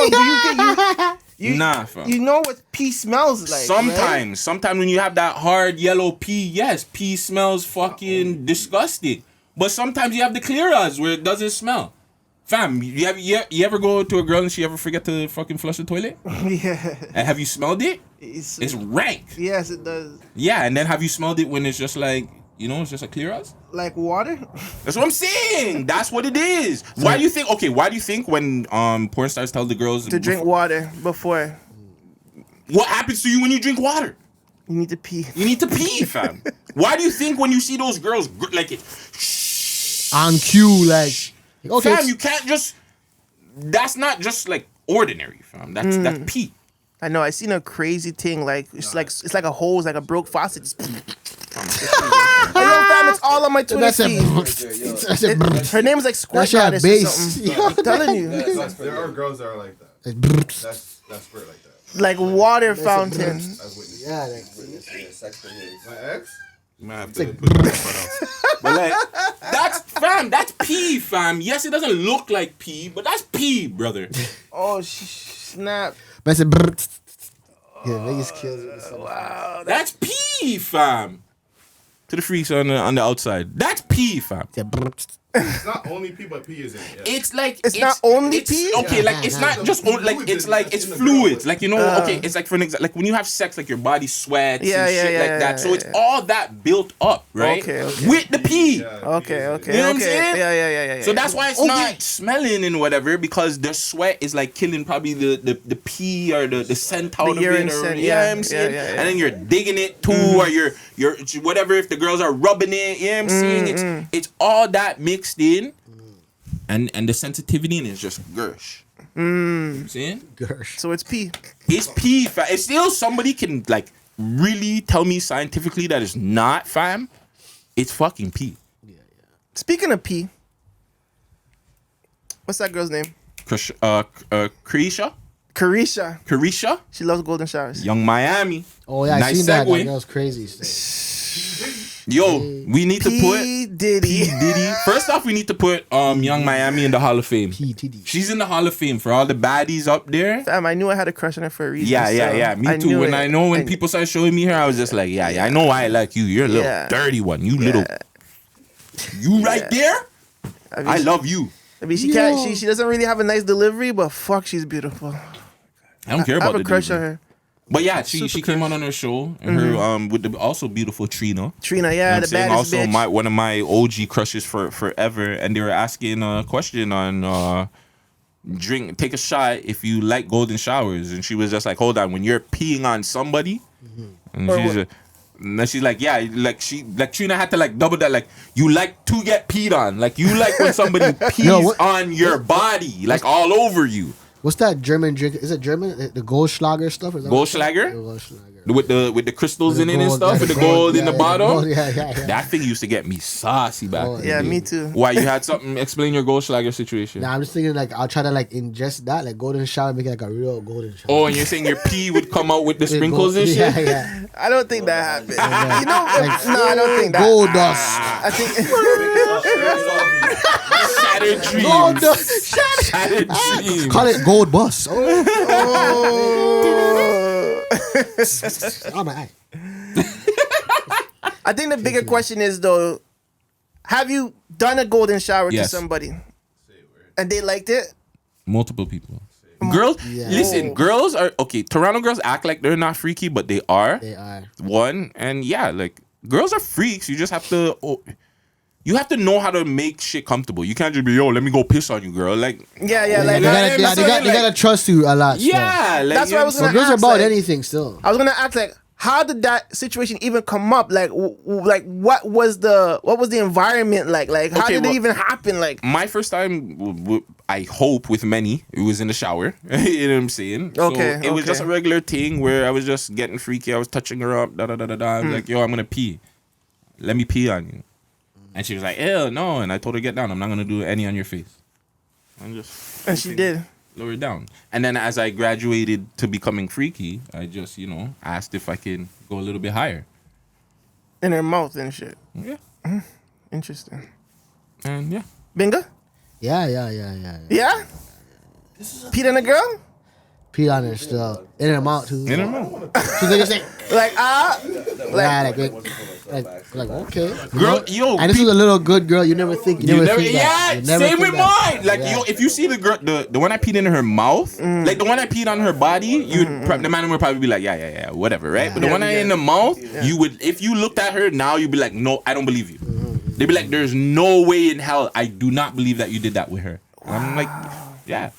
you Nah, fam. you know what pee smells like. Right? Sometimes when you have that hard yellow pee, yes, pee smells fucking disgusting. But sometimes you have the clear eyes where it doesn't smell. Fam, you ever go to a girl and she ever forget to fucking flush the toilet? Yeah. And have you smelled it? It's rank. Yes, it does. Yeah, and then have you smelled it when it's just like, it's just a clear eyes? Like water. That's what I'm saying. That's what it is. Why do you think when porn stars tell the girls To drink water before what happens to you when you drink water? you need to pee. You need to pee, fam. Why do you think when you see those girls like it? On cue, like okay, Fam, you can't just. That's not just like ordinary, fam. That's pee. I know. I seen a crazy thing. Like it's like a hose, like a broke faucet. Just Hey, yo, fam, it's all on my Twitter that's feed. it. That's it. Her name's like Squirt That shit Goddess had or bass. something. I'm telling you, There are girls that are like that. That's squirt like that. like water fountain. I've witnessed. Yeah, My ex. You might have to put that out. But like, that's pee, fam. Yes, it doesn't look like pee, but that's pee, brother. Oh, snap! That's it. Yeah, Vegas kills it. Wow, That's pee, fam. To the freaks on the outside. That's pee, fam. It's not only pee, but pee is in it. Yeah. It's like It's not only pee? Okay, like it's not just like it's fluids. Like okay, it's like for an example, like when you have sex, like your body sweats Yeah, and yeah, shit yeah, like yeah, that. So yeah, it's yeah. all that built up, right? Okay. With the pee. Yeah, Okay. pee is in it. Okay. You know what I'm Okay. saying? Yeah. So that's why it's not smelling and whatever, because the sweat is like killing probably the pee or the scent out of urine it, or scent, you know what I'm saying? yeah. And then you're digging it too, or you're whatever, if the girls are rubbing it, you know what I'm saying? It's all that mixed in, and the sensitivity in it is just gersh. You know what I'm saying? Gersh. So it's pee. It's pee, fam. If still somebody can like really tell me scientifically that it's not, fam, it's fucking pee. Speaking of pee, what's that girl's name? Carisha? Carisha. She loves golden showers. Young Miami. Oh yeah, I Nice seen that. segue. That was crazy. Yo, we need to put P Diddy. Diddy. First off, we need to put Young Miami in the Hall of Fame. PTD. She's in the Hall of Fame for all the baddies up there. Fam, I knew I had a crush on her for a reason. Yeah. so Me too. knew When it. people started showing me her, I was just like, yeah. I know why I like you. You're a little Yeah. dirty one. You little. You right there. I love you. I mean, she can't. She doesn't really have a nice delivery, but fuck, she's beautiful. I don't care I about have the a crush delivery. on her. But yeah, she Super came on her show and her with the also beautiful Trina. Trina, You know yeah, what I'm the saying? baddest Also, bitch. one of my OG crushes for forever, and they were asking a question on take a shot if you like golden showers, and she was just like, hold on, when you're peeing on somebody, and she's like, yeah, like Trina had to like double that, like you like to get peed on, like you like when somebody pees on your body, like all over you. What's that German drink? Is it German? The Goldschlager stuff? Is that Goldschlager? Goldschlager. With the crystals in it and gold, stuff, yeah, with the the gold gold, in the yeah, bottom. the gold, yeah. That thing used to get me saucy back. Oh, in the Yeah, day. me too. Why, you had something? Explain your Goldschlager situation. Nah, I'm just thinking like I'll try to like ingest that, like golden shower, make it like a real golden shower. Oh, and you're saying your pee would come out with the sprinkles and shit? Yeah. I don't think that happened. Yeah. You know, Like, no, I don't think that. Gold dust. I think. Shattered dreams. Gold dust. Shattered dreams. Call it gold bus. Oh. Oh my eye. I think the bigger question is though, have you done a golden shower to Yes. somebody and they liked it? Multiple people. Girls, Yeah. listen, girls are okay. Toronto girls act like they're not freaky, but they are. They are. One, and yeah, like girls are freaks. You just have to. You have to know how to make shit comfortable. You can't just be, yo, let me go piss on you, girl. Like, Yeah, They like gotta, that's what I mean, they like, gotta trust you a lot. yeah, like, That's what I was So gonna girls are ask, about like- anything still. I was gonna ask like, how did that situation even come up? Like, like what was the environment like? Like, how Okay, did well- it even happen? Like, My first time, I hope with many, it was in the shower. You know what I'm saying? Okay, So it was just a okay. regular thing where I was just getting freaky. I was touching her up. Da da da da da. I was like, yo, I'm gonna pee. Let me pee on you. And she was like, hell no. And I told her, get down. I'm not gonna do any on your face. I'm just. and she did. Lower it down. And then as I graduated to becoming freaky, I just, asked if I can go a little bit higher. In her mouth and shit. Yeah. Interesting. And yeah. Bingo? Yeah. Yeah? Pete and a girl? Pee on her still. In her mouth too. In her mouth. She's like, it's like, like, okay. Girl, yo, And this is a little good girl. You never think. You never think that. yeah, You never same think with that. mine. Like, Yeah. yo, if you see the girl, the one I peed in her mouth, like the one I peed on her body, the man would probably be like, yeah, whatever, right? But the one I in the mouth, you would, if you looked at her now, you'd be like, no, I don't believe you. They'd be like, there's no way in hell, I do not believe that you did that with her. And I'm like, yeah,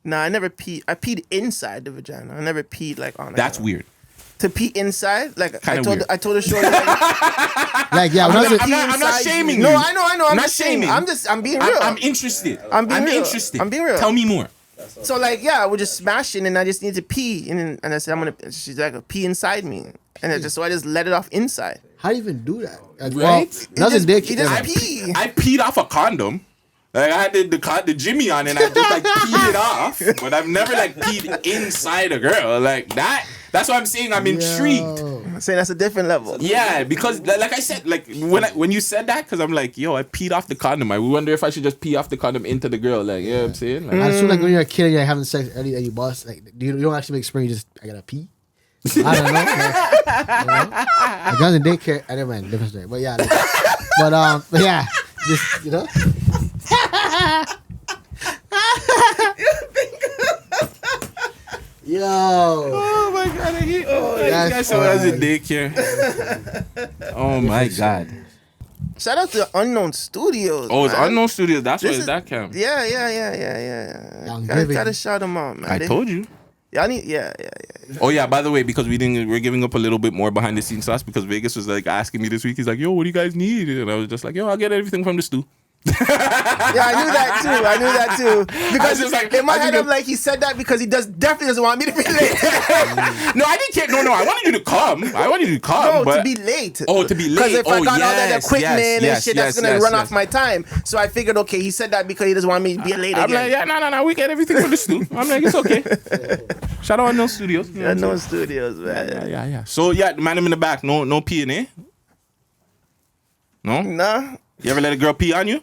Nah, I never peed. I peed inside the vagina. I never peed like on it. that's weird. To pee inside? Like, Kinda weird. I told her shorty. Like, Like, yeah, when I was a- I'm not inside shaming you. you. No, I know. I'm not just saying. shaming. I'm being real. I'm interested. I'm being real. interested. I'm being real. Tell me more. So like, yeah, we're just smashing, and I just need to pee, and I said I'm gonna. She's like, pee inside me, and I just let it off inside. How do you even do that? Like, Right? Nothing dick. He just yeah. pee. I peed off a condom. Like I had the Jimmy on and I just like peed it off. But I've never like peed inside a girl. Like that. That's what I'm saying. I'm intrigued. Yo. I'm saying that's a different level. Yeah, because like I said, like when you said that, because I'm like, yo, I peed off the condom. I wonder if I should just pee off the condom into the girl. Like, you know what I'm saying? Like, I just feel like when you're a kid and you're having sex early and you bust, like, you don't actually make spring. You just, I gotta pee. I don't know. Like guys in daycare, I never mind, different story. But yeah, like, but yeah, just Yo, oh my god, I hate. Oh, that's guys, so I was in funny. daycare. Oh my god. Shout out to Unknown Studios. Oh, it's man. Unknown Studios. That's This why it's is- that camp. Yeah. Young Gotta Vivian. shout them out, man. I told you. Y'all need, yeah. Oh yeah, by the way, because we're giving up a little bit more behind the scenes sauce because Vegas was like asking me this week. He's like, yo, what do you guys need? And I was just like, yo, I'll get everything from the stew. Yeah, I knew that too. Because just like- in my I head, just I'm like, he said that because he definitely doesn't want me to be late. No, I didn't care. No, I wanted you to come. No, but to be late. Oh, to be late. Because if I Oh, got all that yes, equipment yes, and yes, shit, yes, that's gonna yes, run yes. off my time. So I figured, okay, he said that because he doesn't want me to be late I'm again. like, yeah, no, we get everything from the stew. I'm like, it's okay. Shout out Unknown Studios. You know what I'm No saying? studios, man. Yeah. So yeah, the man in the back, no peeing, eh? No? Nah, You ever let a girl pee on you?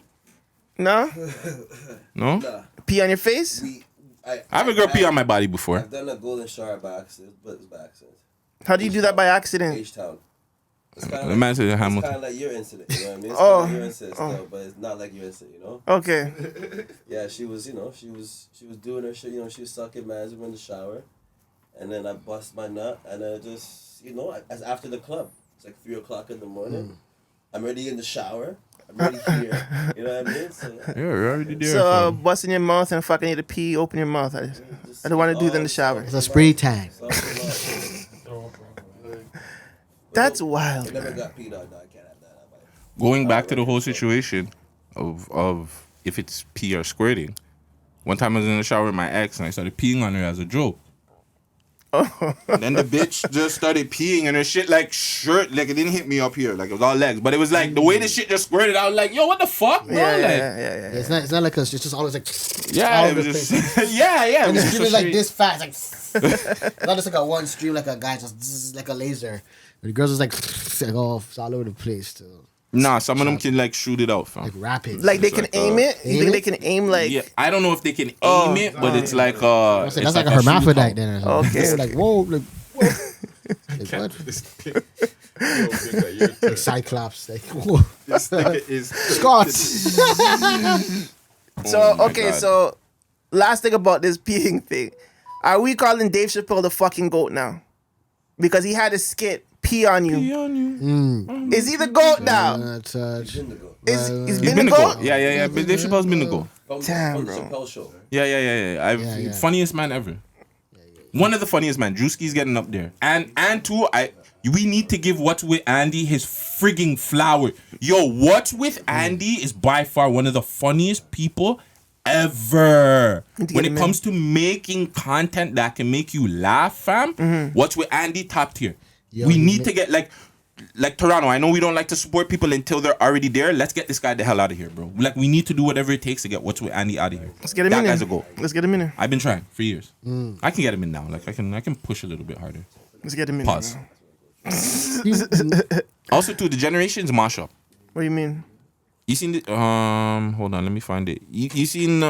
no. No? Pee on your face? I have a girl pee on my body before. I've done a golden shower by accident, but it's by accident. How do you do that by accident? H-Town. It's The man said kind Hamilton. of like your incident, you know what I mean? It's Oh. kind of your incident still, but it's not like your incident, you know? Okay. Yeah, she was doing her shit, she was sucking mans in the shower. And then I bust my nut, and then I just, as after the club. It's like 3 o'clock in the morning. I'm already in the shower. I'm already here. You know what I mean? So, Yeah, you're already there. So busting your mouth and fucking need to pee, open your mouth. I don't want to do that in the shower. It's a spree time. That's I wild. never got peed on, though. I can't have that. Going back to the whole situation of if it's pee or squirting. One time I was in the shower with my ex and I started peeing on her as a joke. And then the bitch just started peeing and her shit like shirt, like it didn't hit me up here, like it was all legs, but it was like the way the shit just squirted out, like yo, what the fuck, bro? Yeah. It's not like it's just always like Yeah, all it over was the just place. yeah. It And the was stream so is like straight. this fast, like not just like a one stream, like a guy just zzz, like a laser. But the girls is like all over the place too, Nah, some of them can like shoot it out, fam. like rapid. Like they It's can like, aim it? You aim think it? they can aim like... Yeah, I don't know if they can aim Oh. it, but it's like That's like a shootout. hermaphrodite then. Or something. Okay, It's like whoa, like Like, what? This thing. Yo, Bigga, your turn. Cyclops. Like, whoa. This nigga is Scott. So Oh my okay, God. so last thing about this peeing thing, are we calling Dave Chappelle the fucking goat now? Because he had a skit, pee on you. Is he the goat now? Touch. He's He's been the goat. Yeah. But Dave Chappelle's been the goat. Damn, From the bro. Chappelle show. Yeah. Funniest man ever. One of the funniest man. Drewski's getting up there. And two, we need to give What's With Andy his frigging flower. Yo, What's With Andy is by far one of the funniest people ever. When it comes to making content that can make you laugh, fam, What's With Andy, top tier. Yo, we need to get like Toronto. I know we don't like to support people until they're already there. Let's get this guy the hell out of here, bro. Like, we need to do whatever it takes to get What's With Andy out of here. Let's get him that in there. guy's a goal. Let's get him in there. I've been trying for years. I can get him in now. Like, I can push a little bit harder. Let's get him in Pause. there. Also, too, the generations mash up. What do you mean? You seen the hold on, let me find it. You seen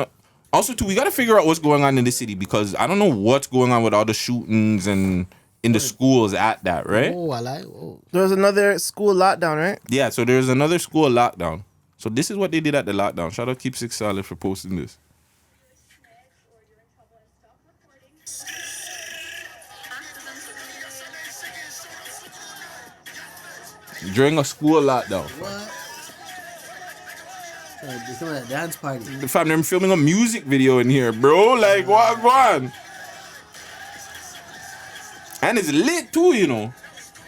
also too, we gotta figure out what's going on in the city, because I don't know what's going on with all the shootings and in the schools at that, right? Oh, I like. Oh. There was another school lockdown, right? Yeah, so there's another school lockdown. So this is what they did at the lockdown. Shout out Keep Six Solid for posting this. During a school lockdown. What? It's a dance party. The fam, they're filming a music video in here, bro. Like, what on? And it's lit too, you know.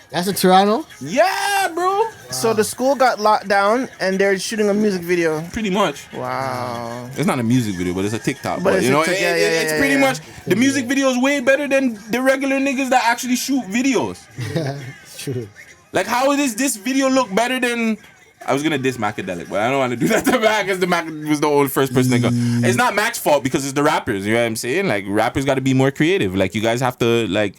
That's in Toronto? Yeah, bro. So the school got locked down and they're shooting a music video. Pretty much. Wow. It's not a music video, but it's a TikTok. But But it's you know, TikTok, yeah, it's pretty yeah. much, the music video is way better than the regular niggas that actually shoot videos. It's true. Like, how does this video look better than... I was gonna diss Macadelic, but I don't want to do that to Mac, because the Mac was the old first person nigga. It's not Mac's fault, because it's the rappers. You know what I'm saying? Like, rappers got to be more creative. Like, you guys have to like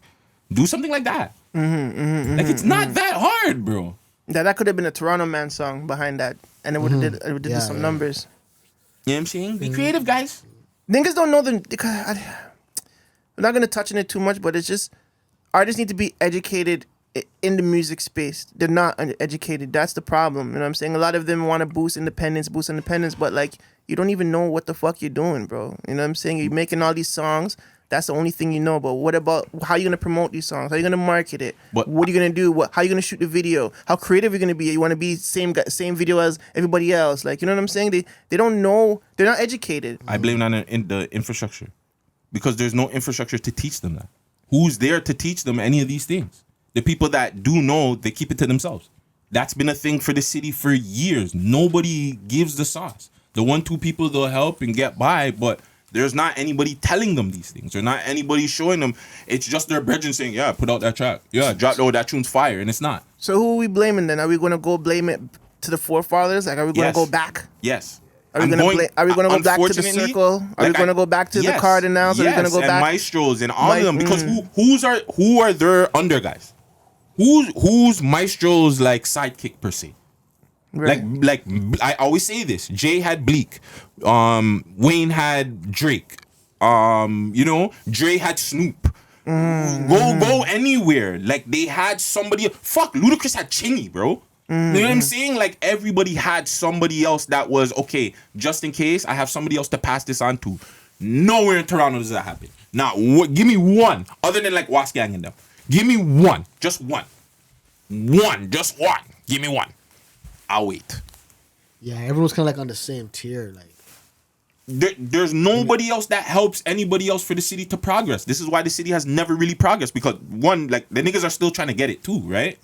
do something like that. Like, it's not that hard, bro. Yeah, that could have been a Toronto Man song behind that, and it would have did Yeah, some yeah. numbers. You know what I'm saying? Be creative, guys. Niggas don't know them. I'm not gonna touch on it too much, but it's just artists need to be educated in the music space. They're not educated. That's the problem. You know what I'm saying? A lot of them want to boost independence, but like, you don't even know what the fuck you're doing, bro. You know what I'm saying? You're making all these songs. That's the only thing you know. But what about how you gonna promote these songs? How you gonna market it? But what are you gonna do? How you gonna shoot the video? How creative are you gonna be? You want to be same video as everybody else? Like, you know what I'm saying? They don't know. They're not educated. I blame that in the infrastructure, because there's no infrastructure to teach them that. Who's there to teach them any of these things? The people that do know, they keep it to themselves. That's been a thing for the city for years. Nobody gives the sauce. The 1-2 people they'll help and get by, but there's not anybody telling them these things. There's not anybody showing them. It's just their brethren saying, yeah, put out that track. Yeah, that tune's fire, and it's not. So who are we blaming then? Are we gonna go blame it to the forefathers? Like, are we gonna Yes. go back? Yes. Are we gonna go back to the circle? Are we gonna go back to the Cardinals? Are we gonna go and back? Maestros and all of them? Because who are their under guys? Who's Maestro's like sidekick per se? Right. Like I always say this. Jay had Bleak. Wayne had Drake. You know, Dre had Snoop. Go anywhere. Like, they had somebody. Fuck, Ludacris had Chingy, bro. You know what I'm saying? Like, everybody had somebody else that was, okay, just in case I have somebody else to pass this on to. Nowhere in Toronto does that happen. Now, give me one, other than like Was Gang and them. Give me one. Just one. Just one. Give me one. I'll wait. Yeah, everyone's kind of like on the same tier. Like, There's nobody else that helps anybody else for the city to progress. This is why the city has never really progressed, because one, like, the niggas are still trying to get it too, right?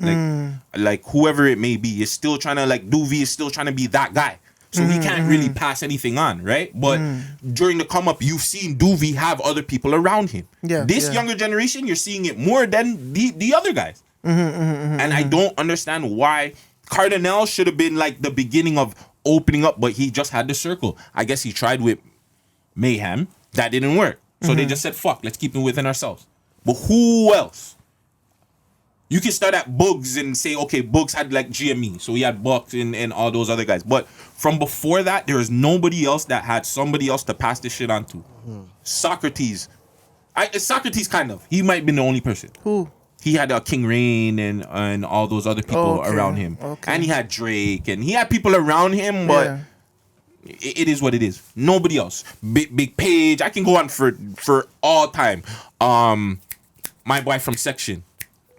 Like whoever it may be is still trying to, like, Doovie is still trying to be that guy. So he can't really pass anything on, right? But during the come up, you've seen Doovie have other people around him. This younger generation, you're seeing it more than the other guys. And I don't understand why Cardinal should have been like the beginning of opening up, but he just had the circle. I guess he tried with Mayhem. That didn't work. So they just said, fuck, let's keep it within ourselves. But who else? You can start at Bugs and say, okay, Bugs had like GME. So he had Bucks and all those other guys. But from before that, there is nobody else that had somebody else to pass this shit on to. Socrates. Socrates, kind of. He might be the only person. Who? he had King Rain and all those other people Okay, around him, okay. and he had Drake, and he had people around him, but. Yeah. It is what it is. Nobody else. Big Page. I can go on for all time. My boy from Section,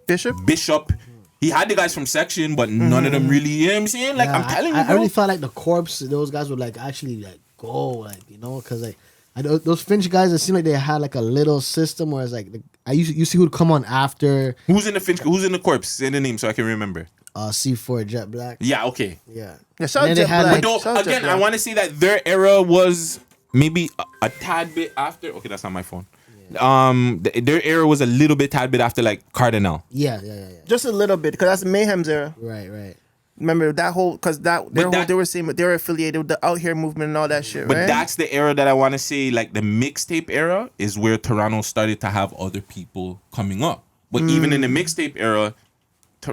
Bishop. He had the guys from Section, but none of them really. You know what I'm saying? Like, Yeah, I'm telling you, I bro. really felt like the Corpse, those guys would like actually like go, like, you know, because like those Finch guys, it seemed like they had like a little system where it's like you see who'd come on after Who's in the Corpse? Say the name so I can remember. C4 Jet Black. Yeah, okay. Yeah. Yeah, shout And out then Jet they had, Black. like- But though, Shout out Jet again, I Black. want to say that their era was maybe a tad bit after. Okay, that's not my phone. Their era was a little bit, tad bit after like Cardinal. Yeah. Just a little bit, because that's Mayhem's era. Right. Remember that whole, because they were saying they were affiliated with the Out Here movement and all that shit, But right? that's the era that I want to say, like the mixtape era is where Toronto started to have other people coming up. But even in the mixtape era,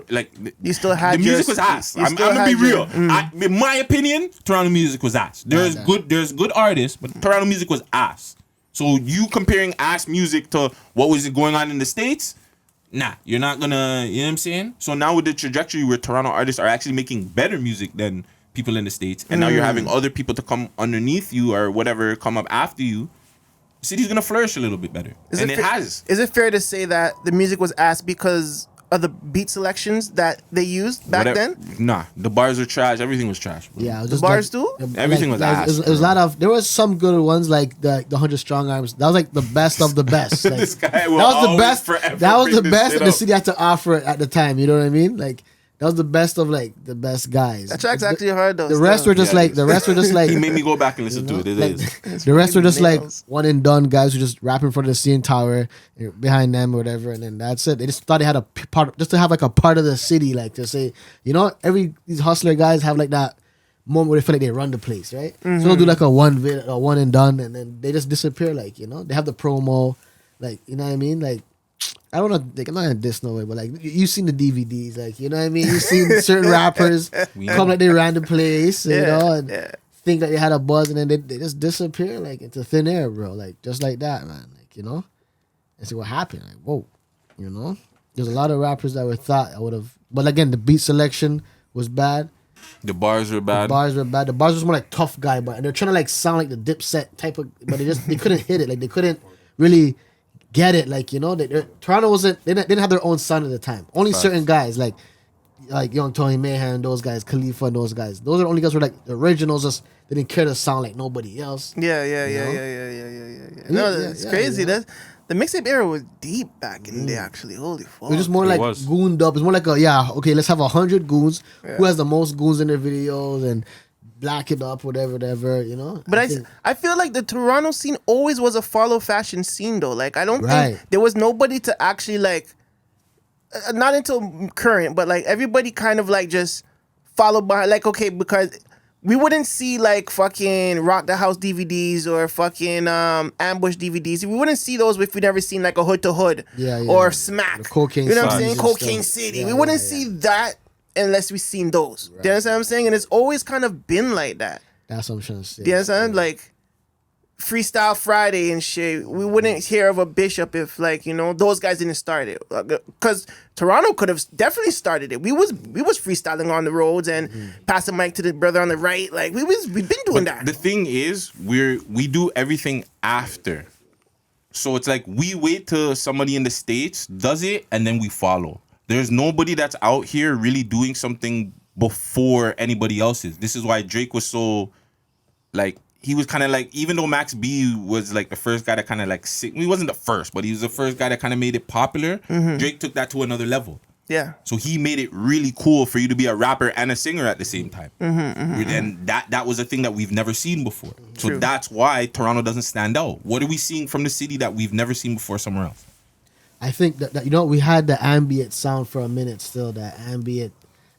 like You still had the music your- was ass. you I'm still gonna be had your- real. In my opinion, Toronto music was ass. There's good artists, but Toronto music was ass. So you comparing ass music to what was going on in the States? Nah, you're not gonna, you know what I'm saying? So now with the trajectory where Toronto artists are actually making better music than people in the States, and now you're having other people to come underneath you or whatever come up after you, the city's gonna flourish a little bit better. And it has. Is it fair to say that the music was ass because of the beat selections that they used back then? Nah, the bars were trash. Everything was trash, bro. Yeah, it was The just bars like, too? Everything was ass, It was a lot of. There was some good ones like the 100 Strong Arms. That was like the best of the best. Like, This guy that will was the always best. forever That was the bring this best shit that the up. city had to offer at the time. You know what I mean? Like that was the best of like the best guys. That track's actually hard though. The rest were just Yeah, it like is. the rest were just like He made me go back and listen to it. It like, is. the rest were just like nails. one and done guys who just rap in front of the CN Tower behind them or whatever, and then that's it. They just thought they had a part, just to have like a part of the city, like to say, you know, these hustler guys have like that moment where they feel like they run the place, right? So they'll do like a one and done, and then they just disappear. Like, you know, they have the promo, like, you know what I mean, like. I don't know, like, I'm not gonna diss no way, but like you've seen the DVDs, like, you know what I mean? You've seen certain rappers come like they ran the place, you know, and think that they had a buzz, and then they just disappear like into thin air, bro. Like just like that, man. Like, you know? And see what happened. Like, whoa. You know? There's a lot of rappers that were thought I would have, but again, the beat selection was bad. The bars were bad. The bars were bad. The bars was more like tough guy, but and they're trying to like sound like the Dipset type of, but they couldn't hit it. Like they couldn't really get it. Like, you know, Toronto wasn't. They didn't have their own sound at the time. Only certain guys like Young Tony Mayhem, those guys, Khalifa, and those guys. Those are the only guys who were like the originals. Just they didn't care to sound like nobody else. Yeah. No, Yeah, it's yeah, crazy. you know? That's the mixtape era was deep back in the day. Actually, holy fuck. It was just more like was. gooned up. It's more like okay, let's have 100 goons. Who has the most goons in their videos and black it up, whatever, you know? But think- I feel like the Toronto scene always was a follow fashion scene though. Like I don't Right. think there was nobody to actually like, not until current, but like everybody kind of like just follow behind. Like okay, because we wouldn't see like fucking Rock the House DVDs or fucking Ambush DVDs. We wouldn't see those if we never seen like a Hood to Hood or Smack. The Cocaine you know what I'm City saying? and Cocaine stuff. City. Yeah, we wouldn't yeah, see that unless we seen those. Do you understand what I'm saying? And it's always kind of been like that. That's what I'm trying to say. Do you understand? Like Freestyle Friday and shit. We wouldn't hear of a Bishop if like, you know, those guys didn't start it. Because Toronto could have definitely started it. We was freestyling on the roads and pass the mic to the brother on the right. Like we've been doing that. The thing is, we do everything after. So it's like we wait till somebody in the States does it and then we follow. There's nobody that's out here really doing something before anybody else is. This is why Drake was so, like, he was kind of like, even though Max B was like the first guy that kind of like, he wasn't the first, but he was the first guy that kind of made it popular. Drake took that to another level. Yeah. So he made it really cool for you to be a rapper and a singer at the same time. And that was a thing that we've never seen before. So True. that's why Toronto doesn't stand out. What are we seeing from the city that we've never seen before somewhere else? I think that you know, we had the ambient sound for a minute still. That ambient.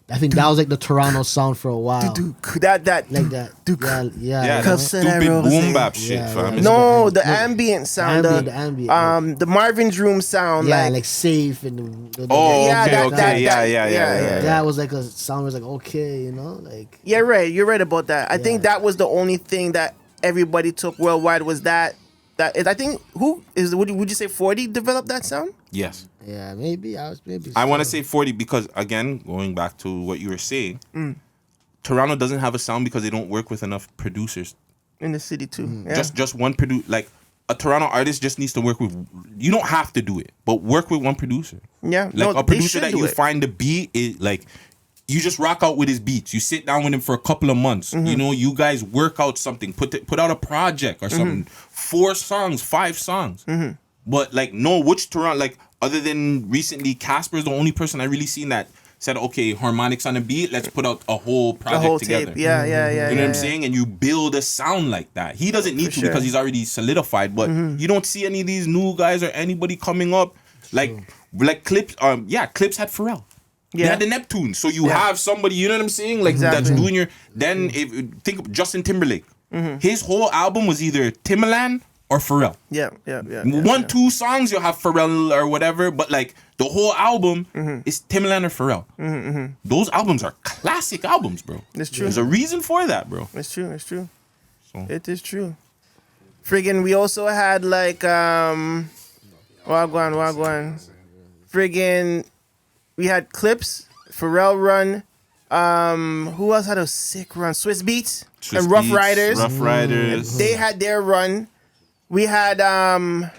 I think that was like the Toronto sound for a while. That Like that. Yeah. Yeah, you that know? stupid boom bap shit, Yeah, fam. yeah. No, the the ambient sound. the ambient, The Marvin's Room sound. Yeah, like like safe and the Oh, Yeah, okay, that- okay. that- Yeah. that was like a sound was like okay, you know, like Yeah, right. You're right about that. I think Yeah. that was the only thing that everybody took worldwide was that that is. I think would you say 40 developed that sound? Yes. Yeah, maybe I want to say 40 because, again, going back to what you were saying, Toronto doesn't have a sound because they don't work with enough producers. In the city too. Yeah. Just one producer. Like, a Toronto artist just needs to work with. You don't have to do it, but work with one producer. Yeah. Like, No, a they producer should that do you it. find the beat is like. You just rock out with his beats. You sit down with him for a couple of months. You know, you guys work out something. Put out a project or something. 4 songs, 5 songs. But like, no, which Toronto? Like, other than recently, Casper's the only person I really seen that said, okay, harmonics on a beat. Let's put out a whole The project whole together. tape. Yeah. You know what I'm saying? And you build a sound like that. He doesn't need to sure. because he's already solidified. But you don't see any of these new guys or anybody coming up like Clips. Clips had Pharrell. Yeah. They had the Neptune. So you have somebody, you know what I'm saying? Like, that's doing your. Then, think of Justin Timberlake. His whole album was either Timbaland or Pharrell. Yeah. 2 songs you'll have Pharrell or whatever, but like the whole album is Timbaland or Pharrell. Those albums are classic albums, bro. It's true. There's a reason for that, bro. It's true. So. It is true. Friggin', we also had like Wagwan. Friggin', we had Clips, Pharrell run. Who else had a sick run? Swiss Beats and Rough Riders. Rough Riders. They had their run. We had DJ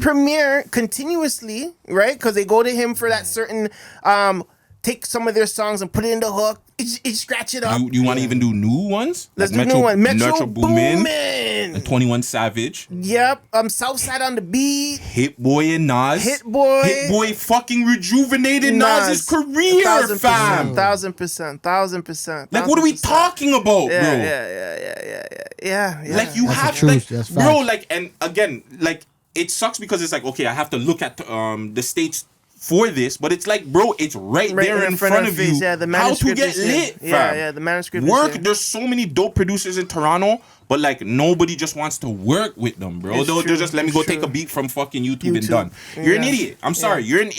Premier continuously, right? Because they go to him for that certain take some of their songs and put it in the hook. It scratch it up. You want to even do new ones? Let's Like do new one. Metro Boomin, Boomin. and 21 Savage. Yep. Southside on the beat. Hit Boy and Nas. Hit Boy fucking rejuvenated Nas's career, 1,000%, fam. 1,000%. Like, what are we talking about, bro? Yeah. Like, you That's have, the truth. like, That's bro, facts. like, and again, like, it sucks because it's like, okay, I have to look at the states for this, but it's like, bro, it's right there in front of you. Yeah, the How to manuscript get is here. lit, fam. Yeah, the manuscript is Work. here. There's so many dope producers in Toronto, but like nobody just wants to work with them, bro. It's They'll true, just let me go it's take true. a beat from fucking YouTube and done. Yeah. You're an idiot. I'm sorry. You're an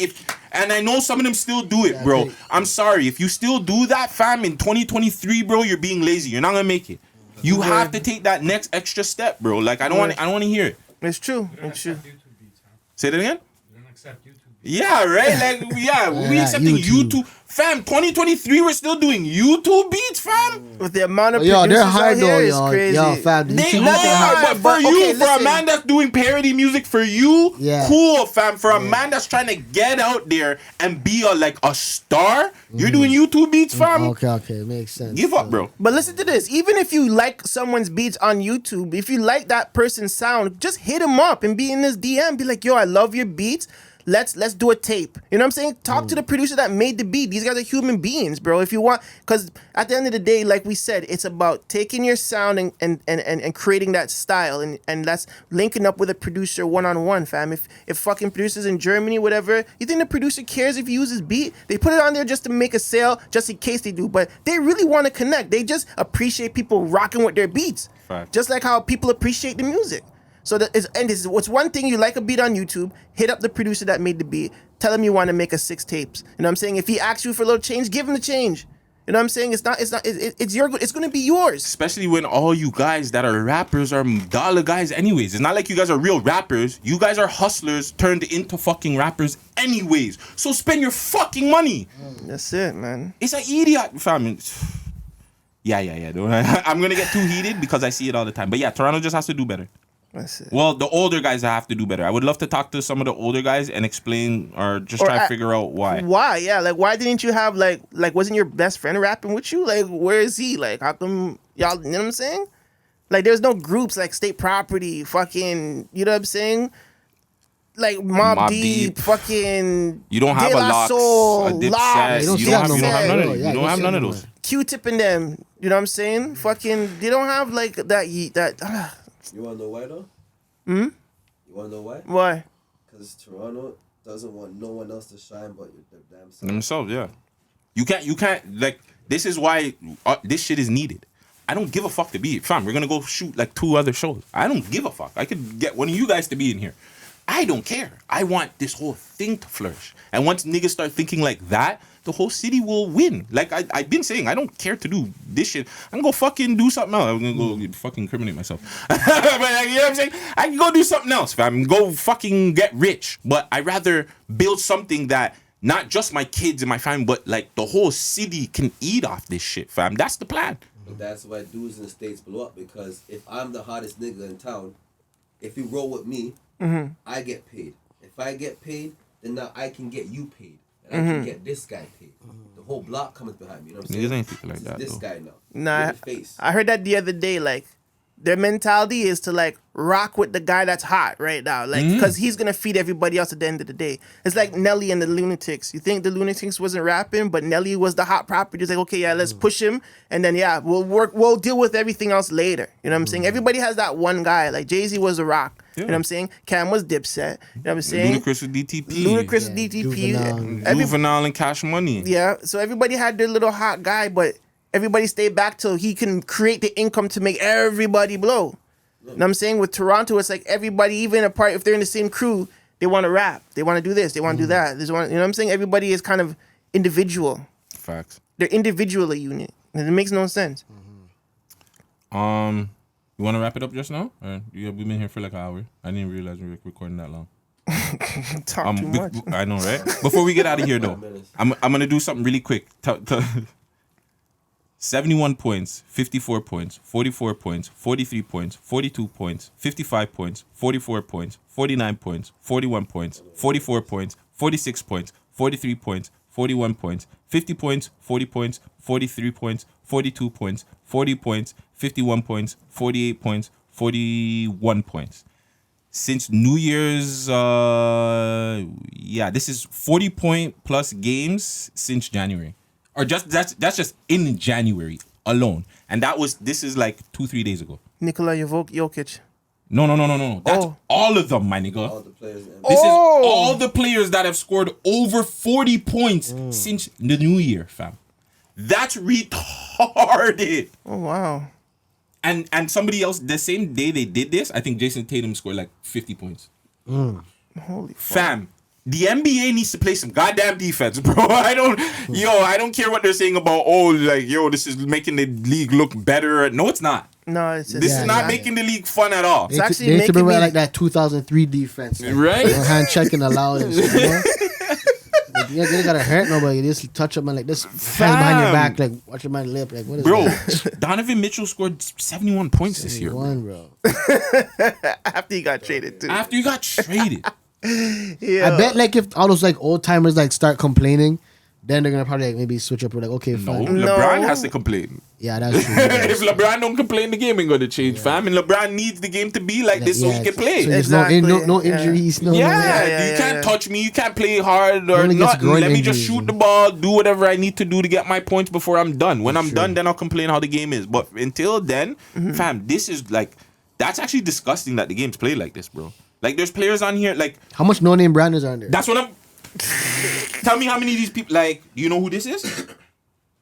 and I know some of them still do it, bro. I'm sorry. If you still do that, fam, in 2023, bro, you're being lazy. You're not gonna make it. You have to take that next extra step, bro. Like, I don't want to hear it. It's true. It's true. Say that again? You don't accept YouTube. Yeah, right? Like, we accepting YouTube. Fam, 2023, we're still doing YouTube beats, fam. With the amount of Yo, producers they're hard out though, here, it's yo. crazy. Yo, fam. They YouTube are, but for okay, you, for a listen. man that's doing parody music for you, Yeah. cool, fam. For a man that's trying to get out there and be a star, you're doing YouTube beats, fam. Okay, makes sense. Give up, bro. But listen to this. Even if you like someone's beats on YouTube, if you like that person's sound, just hit him up and be in his DM. Be like, yo, I love your beats. Let's do a tape. You know what I'm saying? Talk to the producer that made the beat. These guys are human beings, bro. If you want, because at the end of the day, like we said, it's about taking your sound and creating that style, and that's linking up with a producer one-on-one, fam. If fucking producers in Germany, whatever, you think the producer cares if you use his beat? They put it on there just to make a sale, just in case they do. But they really want to connect. They just appreciate people rocking with their beats, Fact. just like how people appreciate the music. So what's one thing, you like a beat on YouTube, hit up the producer that made the beat, tell him you want to make a 6 tapes. You know what I'm saying? If he asks you for a little change, give him the change. You know what I'm saying? It's going to be yours. Especially when all you guys that are rappers are dollar guys anyways. It's not like you guys are real rappers. You guys are hustlers turned into fucking rappers anyways. So spend your fucking money. That's it, man. It's an idiot, fam. Yeah. I'm going to get too heated because I see it all the time. But yeah, Toronto just has to do better. That's it. Well, the older guys have to do better. I would love to talk to some of the older guys and explain or just try to figure out why. Why? Yeah, like why didn't you have like wasn't your best friend rapping with you? Like where is he? Like how come y'all? You know what I'm saying? Like there's no groups like State Property, fucking. You know what I'm saying? Like Mob Deep, fucking. You don't have De a La Lox, Soul, a Dipset. Lox, You don't You see don't that have no none more. of Yeah, You don't you have see none that of no those. more. Q-Tip in them. You know what I'm saying? Fucking. They don't have like that. You wanna know why though? You wanna know why? Why? Because Toronto doesn't want no one else to shine but their damn self. Themselves, yeah. You can't like. This is why this shit is needed. I don't give a fuck to be fam. We're gonna go shoot like 2 other shows. I don't give a fuck. I could get one of you guys to be in here. I don't care. I want this whole thing to flourish. And once niggas start thinking like that, the whole city will win. Like I've been saying, I don't care to do this shit. I'm gonna go fucking do something else. I'm gonna go fucking incriminate myself. But like, you know what I'm saying? I can go do something else, fam. Go fucking get rich. But I rather build something that not just my kids and my family, but like the whole city can eat off this shit, fam. That's the plan. But that's why dudes in the States blow up, because if I'm the hottest nigga in town, if you roll with me, I get paid. If I get paid, then now I can get you paid. And I can get this guy paid. The whole block comes behind me. You know what I'm saying? Niggas ain't thinking like that, This though. guy now. Nah, With the face. I heard that the other day. Like, their mentality is to like rock with the guy that's hot right now, like because he's gonna feed everybody else at the end of the day. It's like Nelly and the Lunatics. You think the Lunatics wasn't rapping, but Nelly was the hot property. It's like, okay, yeah, let's push him, and then yeah, we'll deal with everything else later. You know what I'm saying? Everybody has that one guy. Like Jay-Z was The Rock. You know what I'm saying? Cam was Dipset. You know what I'm saying? Ludacris with DTP. Ludacris with DTP. Juvenile and Cash Money. Yeah, so everybody had their little hot guy, but everybody stayed back till he can create the income to make everybody blow. You know what I'm saying? With Toronto, it's like everybody, even apart, if they're in the same crew, they want to rap. They want to do this. They want to do that. You know what I'm saying? Everybody is kind of individual. Facts. They're individual a unit. And it makes no sense. You want to wrap it up just now? Or we've been here for like an hour. I didn't realize we were recording that long. Talk too much. I know, right? Before we get out of here, though, I'm gonna do something really quick. 71 points, 54 points, 44 points, 43 points, 42 points, 55 points, 44 points, 49 points, 41 points, 44 points, 46 points, 43 points, 41 points, 50 points, 40 points, 43 points, 42 points, 40 points, 51 points, 48 points, 41 points. Since New Year's, this is 40 point plus games since January. Or just that's just in January alone. And this is like 2-3 days ago. Nikola Jokic. No. That's all of them, my nigga. All the players. This is all the players that have scored over 40 points since the new year, fam. That's retarded. Oh, wow. And somebody else, the same day they did this, I think Jason Tatum scored like 50 points. Holy fuck. Fam, the NBA needs to play some goddamn defense, bro. I don't care what they're saying about, this is making the league look better. No, it's not. No, it's just... This is not making the league fun at all. It's actually they used to making be me... like that 2003 defense. Like, Right? Hand checking allowed and shit, you know? Like, you ain't gotta hurt nobody. Just touch them and like this hand behind your back, like watch your man lip. Like what is that? Donovan Mitchell scored 71 points this year. Bro. After he got traded, too. After you got traded. Yeah. I bet like if all those like old timers like start complaining, then they're gonna probably like maybe switch up. Or like okay, No, fine. LeBron has to complain. Yeah, that's true. If LeBron don't complain, the game ain't gonna change, fam. And LeBron needs the game to be like this so he can play. So there's Exactly. no injuries. No, you can't touch me. You can't play hard or Only gets nothing. groin Let me just injuries, shoot man. the ball, do whatever I need to do to get my points before I'm done. When I'm done, then I'll complain how the game is. But until then, fam, this is like, that's actually disgusting that the game's played like this, bro. Like, there's players on here, like... How much no-name branders are there? That's what I'm... Tell me how many of these people, like, do you know who this is?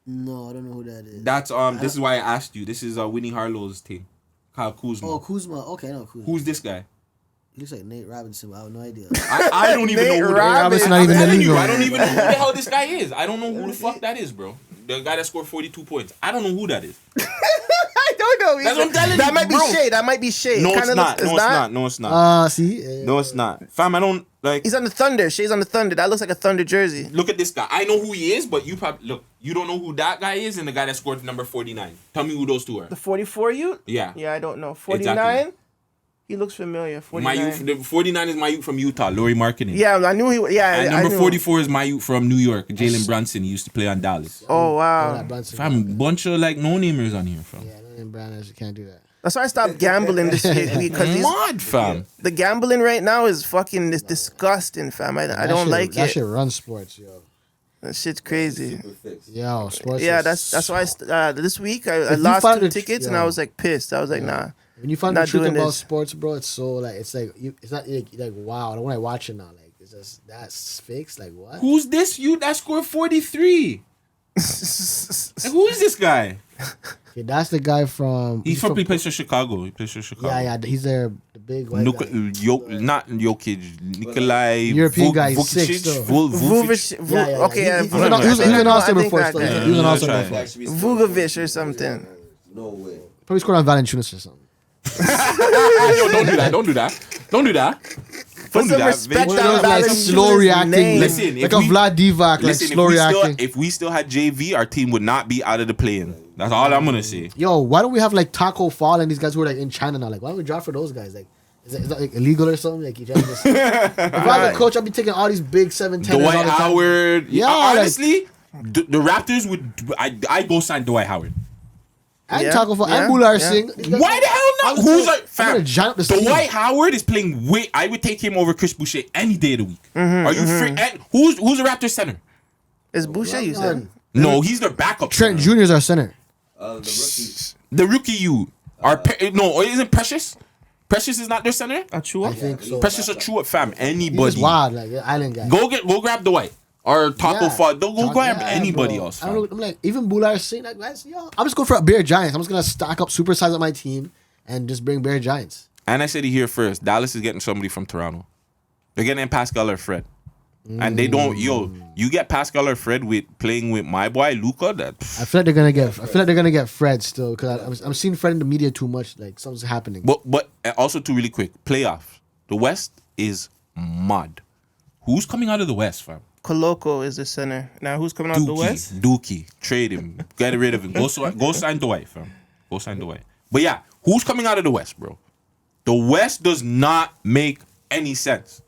No, I don't know who that is. That's, this is why I asked you. This is Winnie Harlow's team. Kyle Kuzma. Oh, Kuzma. Okay, I know Kuzma. Who's this guy? He looks like Nate Robinson, but I have no idea. I don't even know who Robinson not even in the league. I don't even know who the hell this guy is. I don't know who the fuck that is, bro. The guy that scored 42 points. I don't know who that is. I don't know. That's what I'm telling that you, might be bro. shade. That might be shade. No, it's Kinda not. looks- No, it's not. No, it's not. See? No, it's not. Fam, I don't, like... He's on the Thunder. Shay's on the Thunder. That looks like a Thunder jersey. Look at this guy. I know who he is, but you probably... Look, you don't know who that guy is and the guy that scored number 49. Tell me who those two are. The 44 youth? Yeah. Yeah, I don't know. 49? Exactly. He looks familiar. 49. My youth, the 49 is my youth from Utah, Laurie Marketing. Yeah, I knew he. Yeah, And I number knew. 44 is my youth from New York, Jalen Brunson. He used to play on Dallas. Oh wow. That Brunson. Fam, bunch of like no-namers on here, fam. Yeah, no-name branders, you can't do that. That's why I stopped gambling this shit because Mad, fam. the gambling right now is fucking disgusting, fam. I That don't shit, like that it. shit runs sports, yo. That shit's crazy. Super fixed. Yo, sports. Yeah, is- that's why this week I you lost find 2 the- tickets and yeah. I was like pissed. I was like, nah. When you find Not the truth doing about this. sports, bro, it's so like it's not like wow. I don't want to watch it now. Like it's just that's fixed. Like what? Who's this youth that scored 43? Like, who is this guy? Okay, that's the guy from. He plays for Chicago. He plays for Chicago. Yeah. He's the big white guy. Not Jokic. Nikolai. European guy, he's sick still. Okay, He was an All-Star before. that Still. guy. He was an All-Star try. before. Vugovic or something. No way. Probably scored on Valanciunas or something. Yo, don't do that. Don't do that. Don't do that. Put Don't do some that. respect One on of those like Valanciunas' slow reacting, name. Listen, like if a we- Vlad Divac, like Listen, slow reacting. if we still had JV, our team would not be out of the play-in. That's all I'm gonna say. Yo, why don't we have like Taco Fall and these guys who are like in China now? Like, why don't we draft for those guys? Like, is that like illegal or something? Like, you just if I was a coach, I'd be taking all these big 7'10" Dwight Howard. Yeah, honestly, the Raptors would. I go sign Dwight Howard. and Yeah, Taco Fall yeah, and Bular yeah. Singh. Why the hell not? Who's like I'm gonna fam? giant up this team. Dwight Howard is playing way. I would take him over Chris Boucher any day of the week. Are you free? And who's the Raptors center? Is Boucher you said? No, he's their backup. Trent center. Jr. is our center. The rookie. The rookie you are no, isn't Precious? Precious is not their center. Achua? I think so. Precious a true fam. He's Anybody. wild, like island guy. Go grab Dwight or Taco Yeah. Fall. Don't go grab Yeah, anybody bro. else. I Fam. don't know, I'm like, even Bular Singh, like, guys, yo, I'm just going for a Bear Giants. I'm just gonna stack up, supersize up my team, and just bring Bear Giants. And I said it here first. Dallas is getting somebody from Toronto. They're getting Pascal or Fred. And they don't, you get Pascal or Fred with playing with my boy Luca. That I feel like they're gonna get Fred still because I'm seeing Fred in the media too much. Like something's happening. but also too really quick playoffs. The West is mud. Who's coming out of the West, fam? Coloco is the center. Now who's coming out the West? Dookie, trade him, get rid of him. Go sign Dwight, fam. Go sign Dwight. But yeah, who's coming out of the West, bro? The West does not make any sense.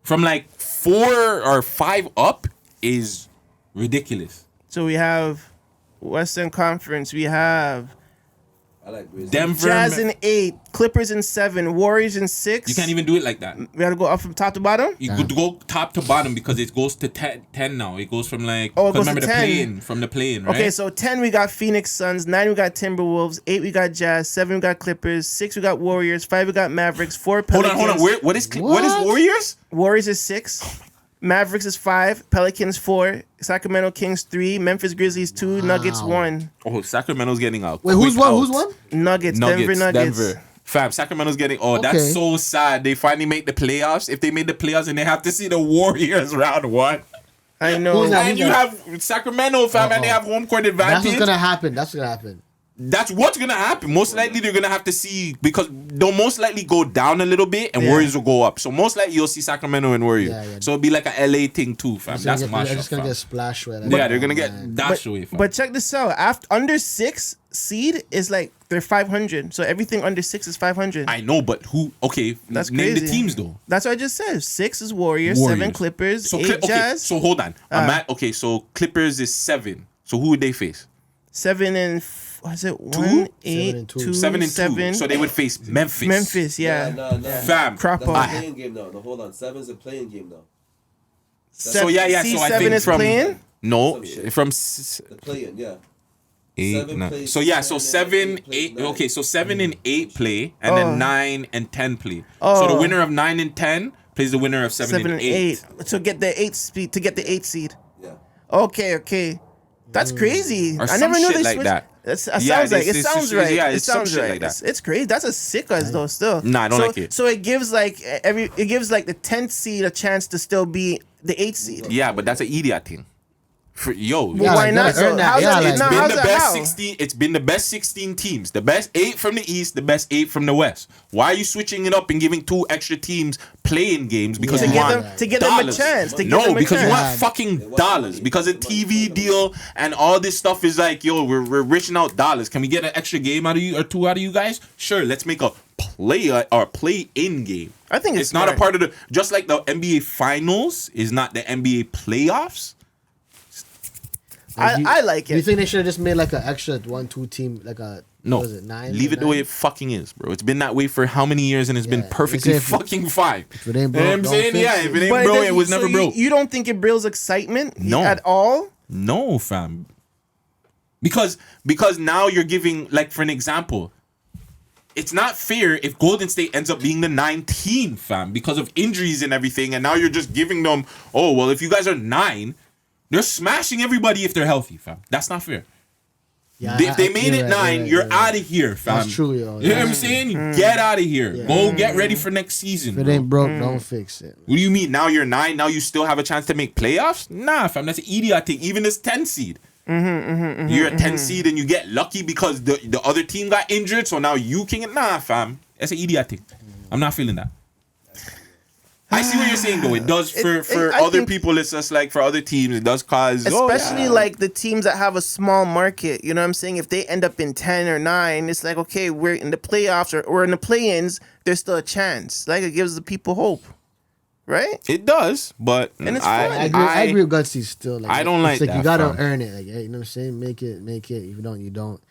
From like 4 or 5 up is ridiculous. So we have Western Conference. We have I like Grizzlies. Denver. Jazz in 8, Clippers in 7, Warriors in 6. You can't even do it like that. We gotta go up from top to bottom. You could go top to bottom because it goes to 10 now. It goes from like Oh, it goes remember to the 10. play-in from the play-in, right? Okay, so 10 we got Phoenix Suns, 9 we got Timberwolves, 8 we got Jazz, 7 we got Clippers, 6 we got Warriors, 5 we got Mavericks, 4 Pelicans. hold on. What is Warriors? Warriors is 6. Mavericks is 5, Pelicans 4, Sacramento Kings 3, Memphis Grizzlies 2, Nuggets 1. Oh, Sacramento's getting out. Wait, who's Quick one? out. Who's one? Nuggets, Denver Nuggets. Denver. Fam, Sacramento's getting. Oh, Okay. that's so sad. They finally make the playoffs. If they made the playoffs and they have to see the Warriors round 1. I know. Who's that? And you have Sacramento, fam, and they have home court That's advantage. what's gonna happen. That's what's gonna happen. That's what's gonna happen. Most likely they're gonna have to see because they'll most likely go down a little bit and Yeah. Warriors will go up. So most likely you'll see Sacramento and Warriors. Yeah. So it'll be like a LA thing too, fam. That's my They're shot, just gonna fam. get splashed with it. Yeah, they're gonna get Man. dashed away, fam. But check this out. After under 6 seed is like they're 500. So everything under 6 is 500. I know, but who? Okay, That's name the crazy. teams though. That's what I just said. 6 is Warriors, 7 Clippers, 8 Jazz, So hold on. Okay, so Clippers is 7. So who would they face? 7 and was it 1, 8, and 2. 2, 7 and 2. 7. So they would face Memphis. Memphis, yeah. No. Fam. Crap That's on. a playing game now. No, hold on. 7's a playing game now. So yeah. So I C7 think is from playing? no Some shit. from The playing, yeah. 8, 7 9. plays So yeah, so 10 7, and 8 8. plays Okay, so 7 and 8 play, and Oh. then 9 and 10 play. So the Oh. winner of 9 and 10 plays the winner of 7 and 8. To get the 8 speed to get the 8 seed. Yeah. Okay. That's crazy. Or I some never knew shit they like switched. that. That Yeah, sounds like it's- it it's- sounds it's- right. yeah, It it's some sounds shit right. like that. It's crazy. That's a sick us though. Still. Nah, I don't like it. So it gives like it gives like the 10th seed a chance to still be the 8th seed. Yeah, but that's an idiot thing. For Yeah, Why like, not? gotta earn So that. how's Yeah, that? like- It's No, been how's the that? best How? 16. It's been the best 16 teams. The best 8 from the East, the best 8 from the West. Why are you switching it up and giving 2 extra teams playing games because Yeah. you To want to get them a dollars? chance, to get no, them a because you chance. want fucking dollars. Because a TV deal and all this stuff is like, yo, we're rishing out dollars. Can we get an extra game out of you or 2 out of you guys? Sure, let's make a play-in game. I think it's not a smart. part of the just like the NBA Finals is not the NBA playoffs. I like Do you it. think they should have just made like an extra 1-2 team, like a No, what was it, 9? leave it the way it fucking is, bro. It's been that way for how many years, and it's been Yeah, perfectly they say if- fucking fine. If it ain't You know broke, what I'm don't saying? fix Yeah, it. if it ain't But broke, then it was so never broke. You don't think it builds excitement No. at all? No, fam. Because now you're giving, like, for an example, it's not fair if Golden State ends up being the 19, fam, because of injuries and everything, and now you're just giving them, oh, well, if you guys are 9, They're smashing everybody if they're healthy, fam. That's not fair. Yeah, If they made it 9, you're out of here, fam. That's true, yo. You know what I'm saying? Get out of here. Yeah. Go get ready for next season. If it bro. ain't broke, don't fix it. What do you mean? Now you're 9. Now you still have a chance to make playoffs? Nah, fam. That's an idiot thing. Even this 10 seed. You're a 10 seed and you get lucky because the other team got injured, so now you can. Nah, fam. That's an idiot thing. I'm not feeling that. I see what you're saying, though. It does for I other think- people. It's just like for other teams, it does cause. Especially like the teams that have a small market. You know what I'm saying? If they end up in 10 or 9, it's like, okay, we're in the playoffs or in the play-ins, there's still a chance. Like, it gives the people hope. Right? It does, but And it's I, fun. I agree with Gutsy still. Like, I don't like it's like that, you gotta fam. earn it. Like, hey, you know what I'm saying? Make it. If you don't, you don't.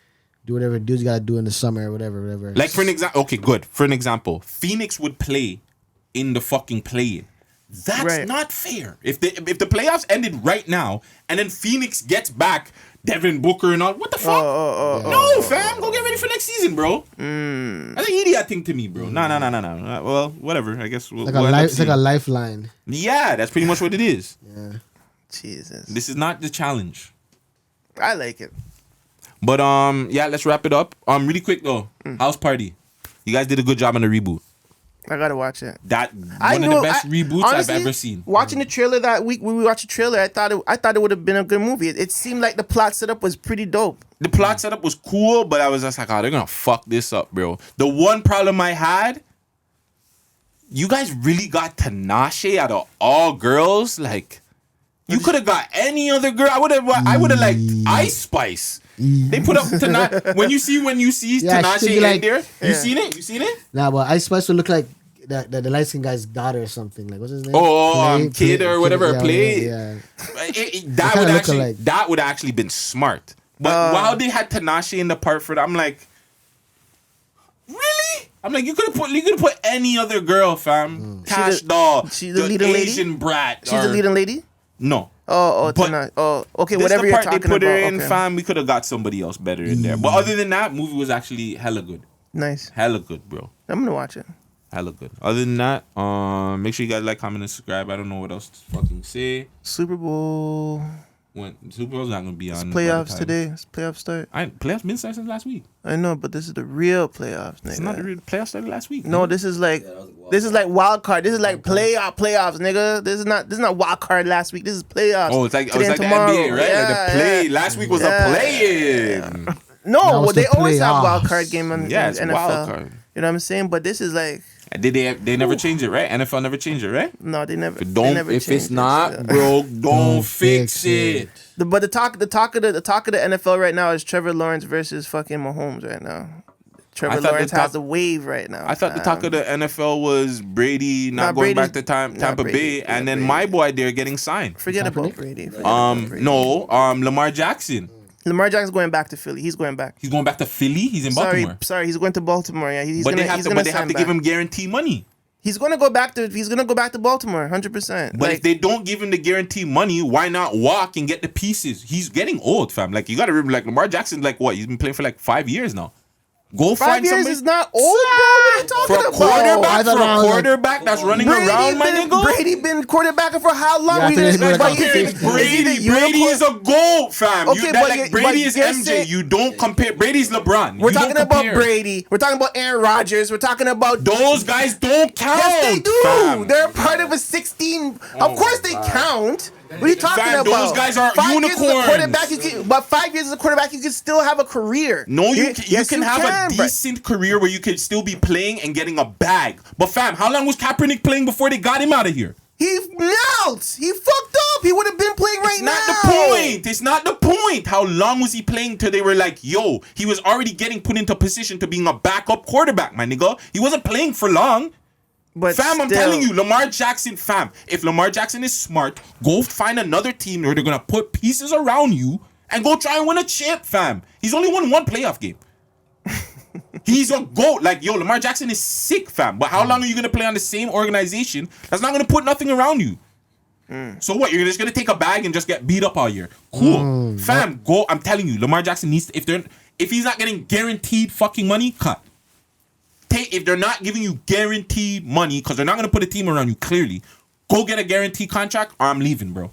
Do whatever dudes gotta do in the summer or whatever. Like for an example, okay, good. For an example, Phoenix would play in the fucking play-in. That's Right. not fair. If the playoffs ended right now and then Phoenix gets back Devin Booker and all, what the fuck? No, fam, go get ready for next season, bro. That's an idiot thing to me, bro. No. Well, whatever. I guess Like we'll end up it's like seeing. a lifeline. Yeah, that's pretty much what it is. Yeah. Jesus. This is not the challenge. I like it. But yeah, let's wrap it up. Really quick though, House Party. You guys did a good job on the reboot. I gotta watch it. That one of the best reboots honestly, I've ever seen. Watching the trailer that week, when we watched the trailer, I thought it would have been a good movie. It seemed like the plot setup was pretty dope. The plot setup was cool, but I was just like, oh, they're gonna fuck this up, bro. The one problem I had, you guys really got Tinashe out of all girls. Like, you could have got any other girl. I would have liked Ice Spice. They put up Tinashe. When you see Yeah, Tinashe she'd be in like- there, you Yeah. seen it? You seen it? Nah, but Ice Spice would look like the light skinned guy's daughter or something. Like, what's his name? Kid or whatever. Yeah, Play. yeah. That kinda would look actually alike. that would actually been smart. But while they had Tinashe in the part for that, I'm like, really? I'm like, you could have put any other girl, fam. Cash Doll, she's the leading lady? Asian brat. She's the leading lady. No. Oh, But tonight. Oh, okay. This Whatever the you're part talking they put about. her in, Okay. fam. We could have got somebody else better in there. But other than that, movie was actually hella good. Nice. Hella good, bro. I'm gonna watch it. Hella good. Other than that, make sure you guys like, comment, and subscribe. I don't know what else to fucking say. Super Bowl When Super Bowl's not gonna be on. by the playoffs time. today. It's playoffs start. Playoffs been started since last week. I know, but this is the real playoffs, nigga. It's not the real playoffs started last week. No, man. this is like Yeah, that was a wild this is like wild card. This is like playoffs, nigga. This is not wild card last week. This is playoffs. Oh, it's like today and the tomorrow. NBA, right? Yeah, like the play. yeah. Last week was Yeah. a play-in. Now No, it's they the always have wild playoffs. card game on Yeah, it's NFL. wild card. You know what I'm saying? But this is like They never change it, right? NFL never change it, right? no, they never. If they don't never if change it's it. not Yeah. broke, don't fix fix it. But the talk of the NFL right now is Trevor Lawrence versus fucking Mahomes right now. Trevor thought the Lawrence talk- has the wave right now. I thought the talk of the NFL was Brady not going back to Tampa Brady. Bay, Yeah, and then Brady. my boy there getting signed. Forget about Kaepernick? Brady. Forget about Brady. No, Lamar Jackson. Lamar Jackson's going back to Philly. He's going back. He's going back to Philly. He's in Baltimore. Sorry, he's going to Baltimore. Yeah, he's But gonna. they have he's to, gonna but they have sign to back. give him guarantee money. He's gonna go back to. He's gonna go back to Baltimore. 100%. But if they don't give him the guarantee money, why not walk and get the pieces? He's getting old, fam. Like, you gotta remember, like, Lamar Jackson's like what? He's been playing for like 5 years now. Go 5 find years somebody is not old, bro. What are you talking for a about? quarterback. I thought For I a was like- quarterback that's running around, my nigga. Brady been quarterbacking for how long? Yeah, I We think didn't- it's but like you- a- is he Brady the Brady unicorn? is a GOAT, fam. Okay, but like you- Brady but is you're MJ. saying- You don't compare. Brady's LeBron. We're You don't talking about compare. Brady. We're talking about Aaron Rodgers. We're talking about Those guys don't count. Yes, they do. fam. They're part of a 16. Of course, they count. What are you talking Fam, about? those guys are 5 years as a unicorns. quarterback, but 5 years as a quarterback, you can still have a career. No, you Yes, can have a bro. decent career where you can still be playing and getting a bag. But fam, how long was Kaepernick playing before they got him out of here? He knelt. He fucked up. He would have been playing right It's now. not the point. It's not the point. How long was he playing till they were like, yo, he was already getting put into position to being a backup quarterback, my nigga. He wasn't playing for long. But Fam, I'm still, telling you, Lamar Jackson, fam, if Lamar Jackson is smart, go find another team where they're going to put pieces around you and go try and win a chip, fam. He's only won one playoff game. He's a GOAT. Like, yo, Lamar Jackson is sick, fam. But how long are you going to play on the same organization that's not going to put nothing around you? So what? You're just going to take a bag and just get beat up all year? Cool. Fam, go. I'm telling you, Lamar Jackson needs to, if he's not getting guaranteed fucking money, cut. If they're not giving you guaranteed money, because they're not going to put a team around you, clearly, go get a guaranteed contract or I'm leaving, bro.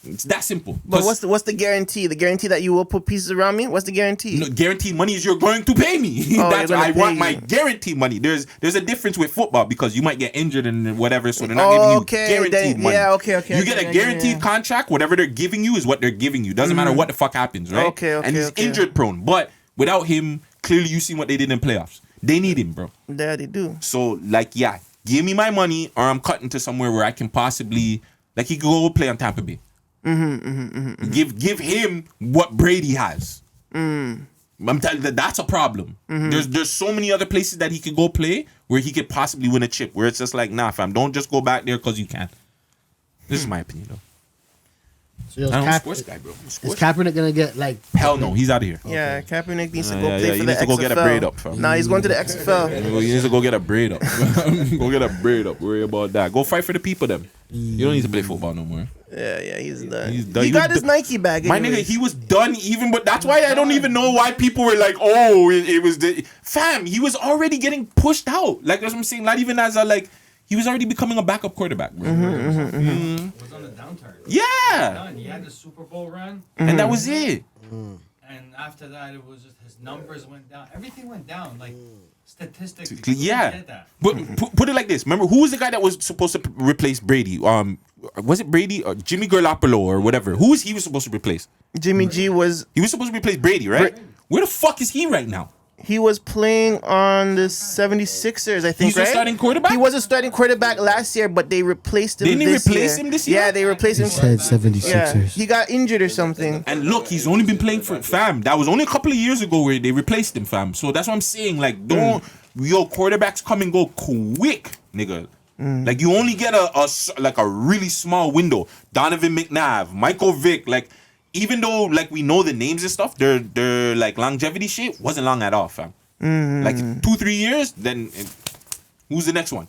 It's that simple. But what's the guarantee? The guarantee that you will put pieces around me? What's the guarantee? No, guaranteed money is you're going to pay me. Oh, That's you're why I gonna want pay my you. guaranteed money. There's a difference with football because you might get injured and whatever, so they're not giving you Okay, guaranteed then- money. yeah, okay, You get okay, a yeah, guaranteed yeah. contract. Whatever they're giving you is what they're giving you. Doesn't matter what the fuck happens, right? Okay, And he's okay. injured prone, but without him, clearly you see what they did in playoffs. They need him, bro. Yeah, they do. So like, yeah, give me my money, or I'm cutting to somewhere where I can possibly like he could go play on Tampa Bay. Give him what Brady has. I'm telling you that's a problem. There's so many other places that he could go play where he could possibly win a chip. Where it's just like, nah, fam, don't just go back there because you can. This is my opinion, though. So yo, I'm a Cap- sports guy, bro. is Kaepernick gonna get like? Hell no, he's out of here. Yeah, Kaepernick needs to Yeah, go yeah, play yeah, for he the needs to go XFL. get a braid up, fam. Nah, he's going to the XFL. He needs to go get a braid up. Go get a braid up. Worry about that. Go fight for the people, them. You don't need to play football no more. Yeah, he's done. He's done. He He got was his Nike bag. My anyways. nigga, he was done even, but that's why I don't even know why people were like, oh, it was the fam. He was already getting pushed out. Like that's what I'm saying. Not even as a like, he was already becoming a backup quarterback, bro. was on the downturn. Yeah, Done. He had the Super Bowl run, and that was it. and after that, it was just his numbers went down. Everything went down, like statistically. Yeah, Did that. but put it like this. Remember, who was the guy that was supposed to replace Brady? Was it Brady or Jimmy Garoppolo or whatever? Who was he was supposed to replace? Jimmy G was He was supposed to replace Brady, right? Where the fuck is he right now? he was playing on the 76ers, I think, He's a right? starting quarterback? He was a starting quarterback last year, but they replaced him Didn't he this replace year. him this year? Yeah, they replaced him. He said Yeah, 76ers. he got injured or something. And look, he's only been playing for fam. That was only a couple of years ago where they replaced him, fam. So that's what I'm saying. Like, don't yo quarterbacks come and go quick, nigga. Like you only get a really small window. Donovan McNabb, Michael Vick, like even though like we know the names and stuff, their like longevity shit wasn't long at all, fam. Like 2-3 years, then who's the next one?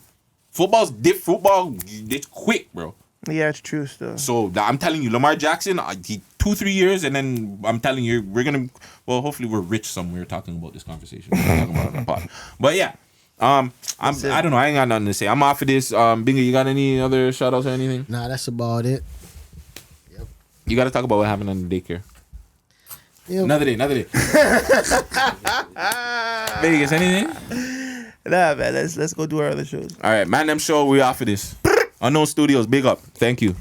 Football, it's quick, bro. Yeah, it's true still. So I'm telling you, Lamar Jackson, he 2-3 years, and then I'm telling you, we're gonna. Well, hopefully, we're rich somewhere talking about this conversation. We're talking about it on the pod. But yeah, I don't know. I ain't got nothing to say. I'm off of this. Binga, you got any other shout outs or anything? Nah, that's about it. You got to talk about what happened on the daycare. Yep. Another day. Vegas, anything? Nah, man, let's go do our other shows. All right, man. Them show. We off of this. Unknown Studios. Big up. Thank you.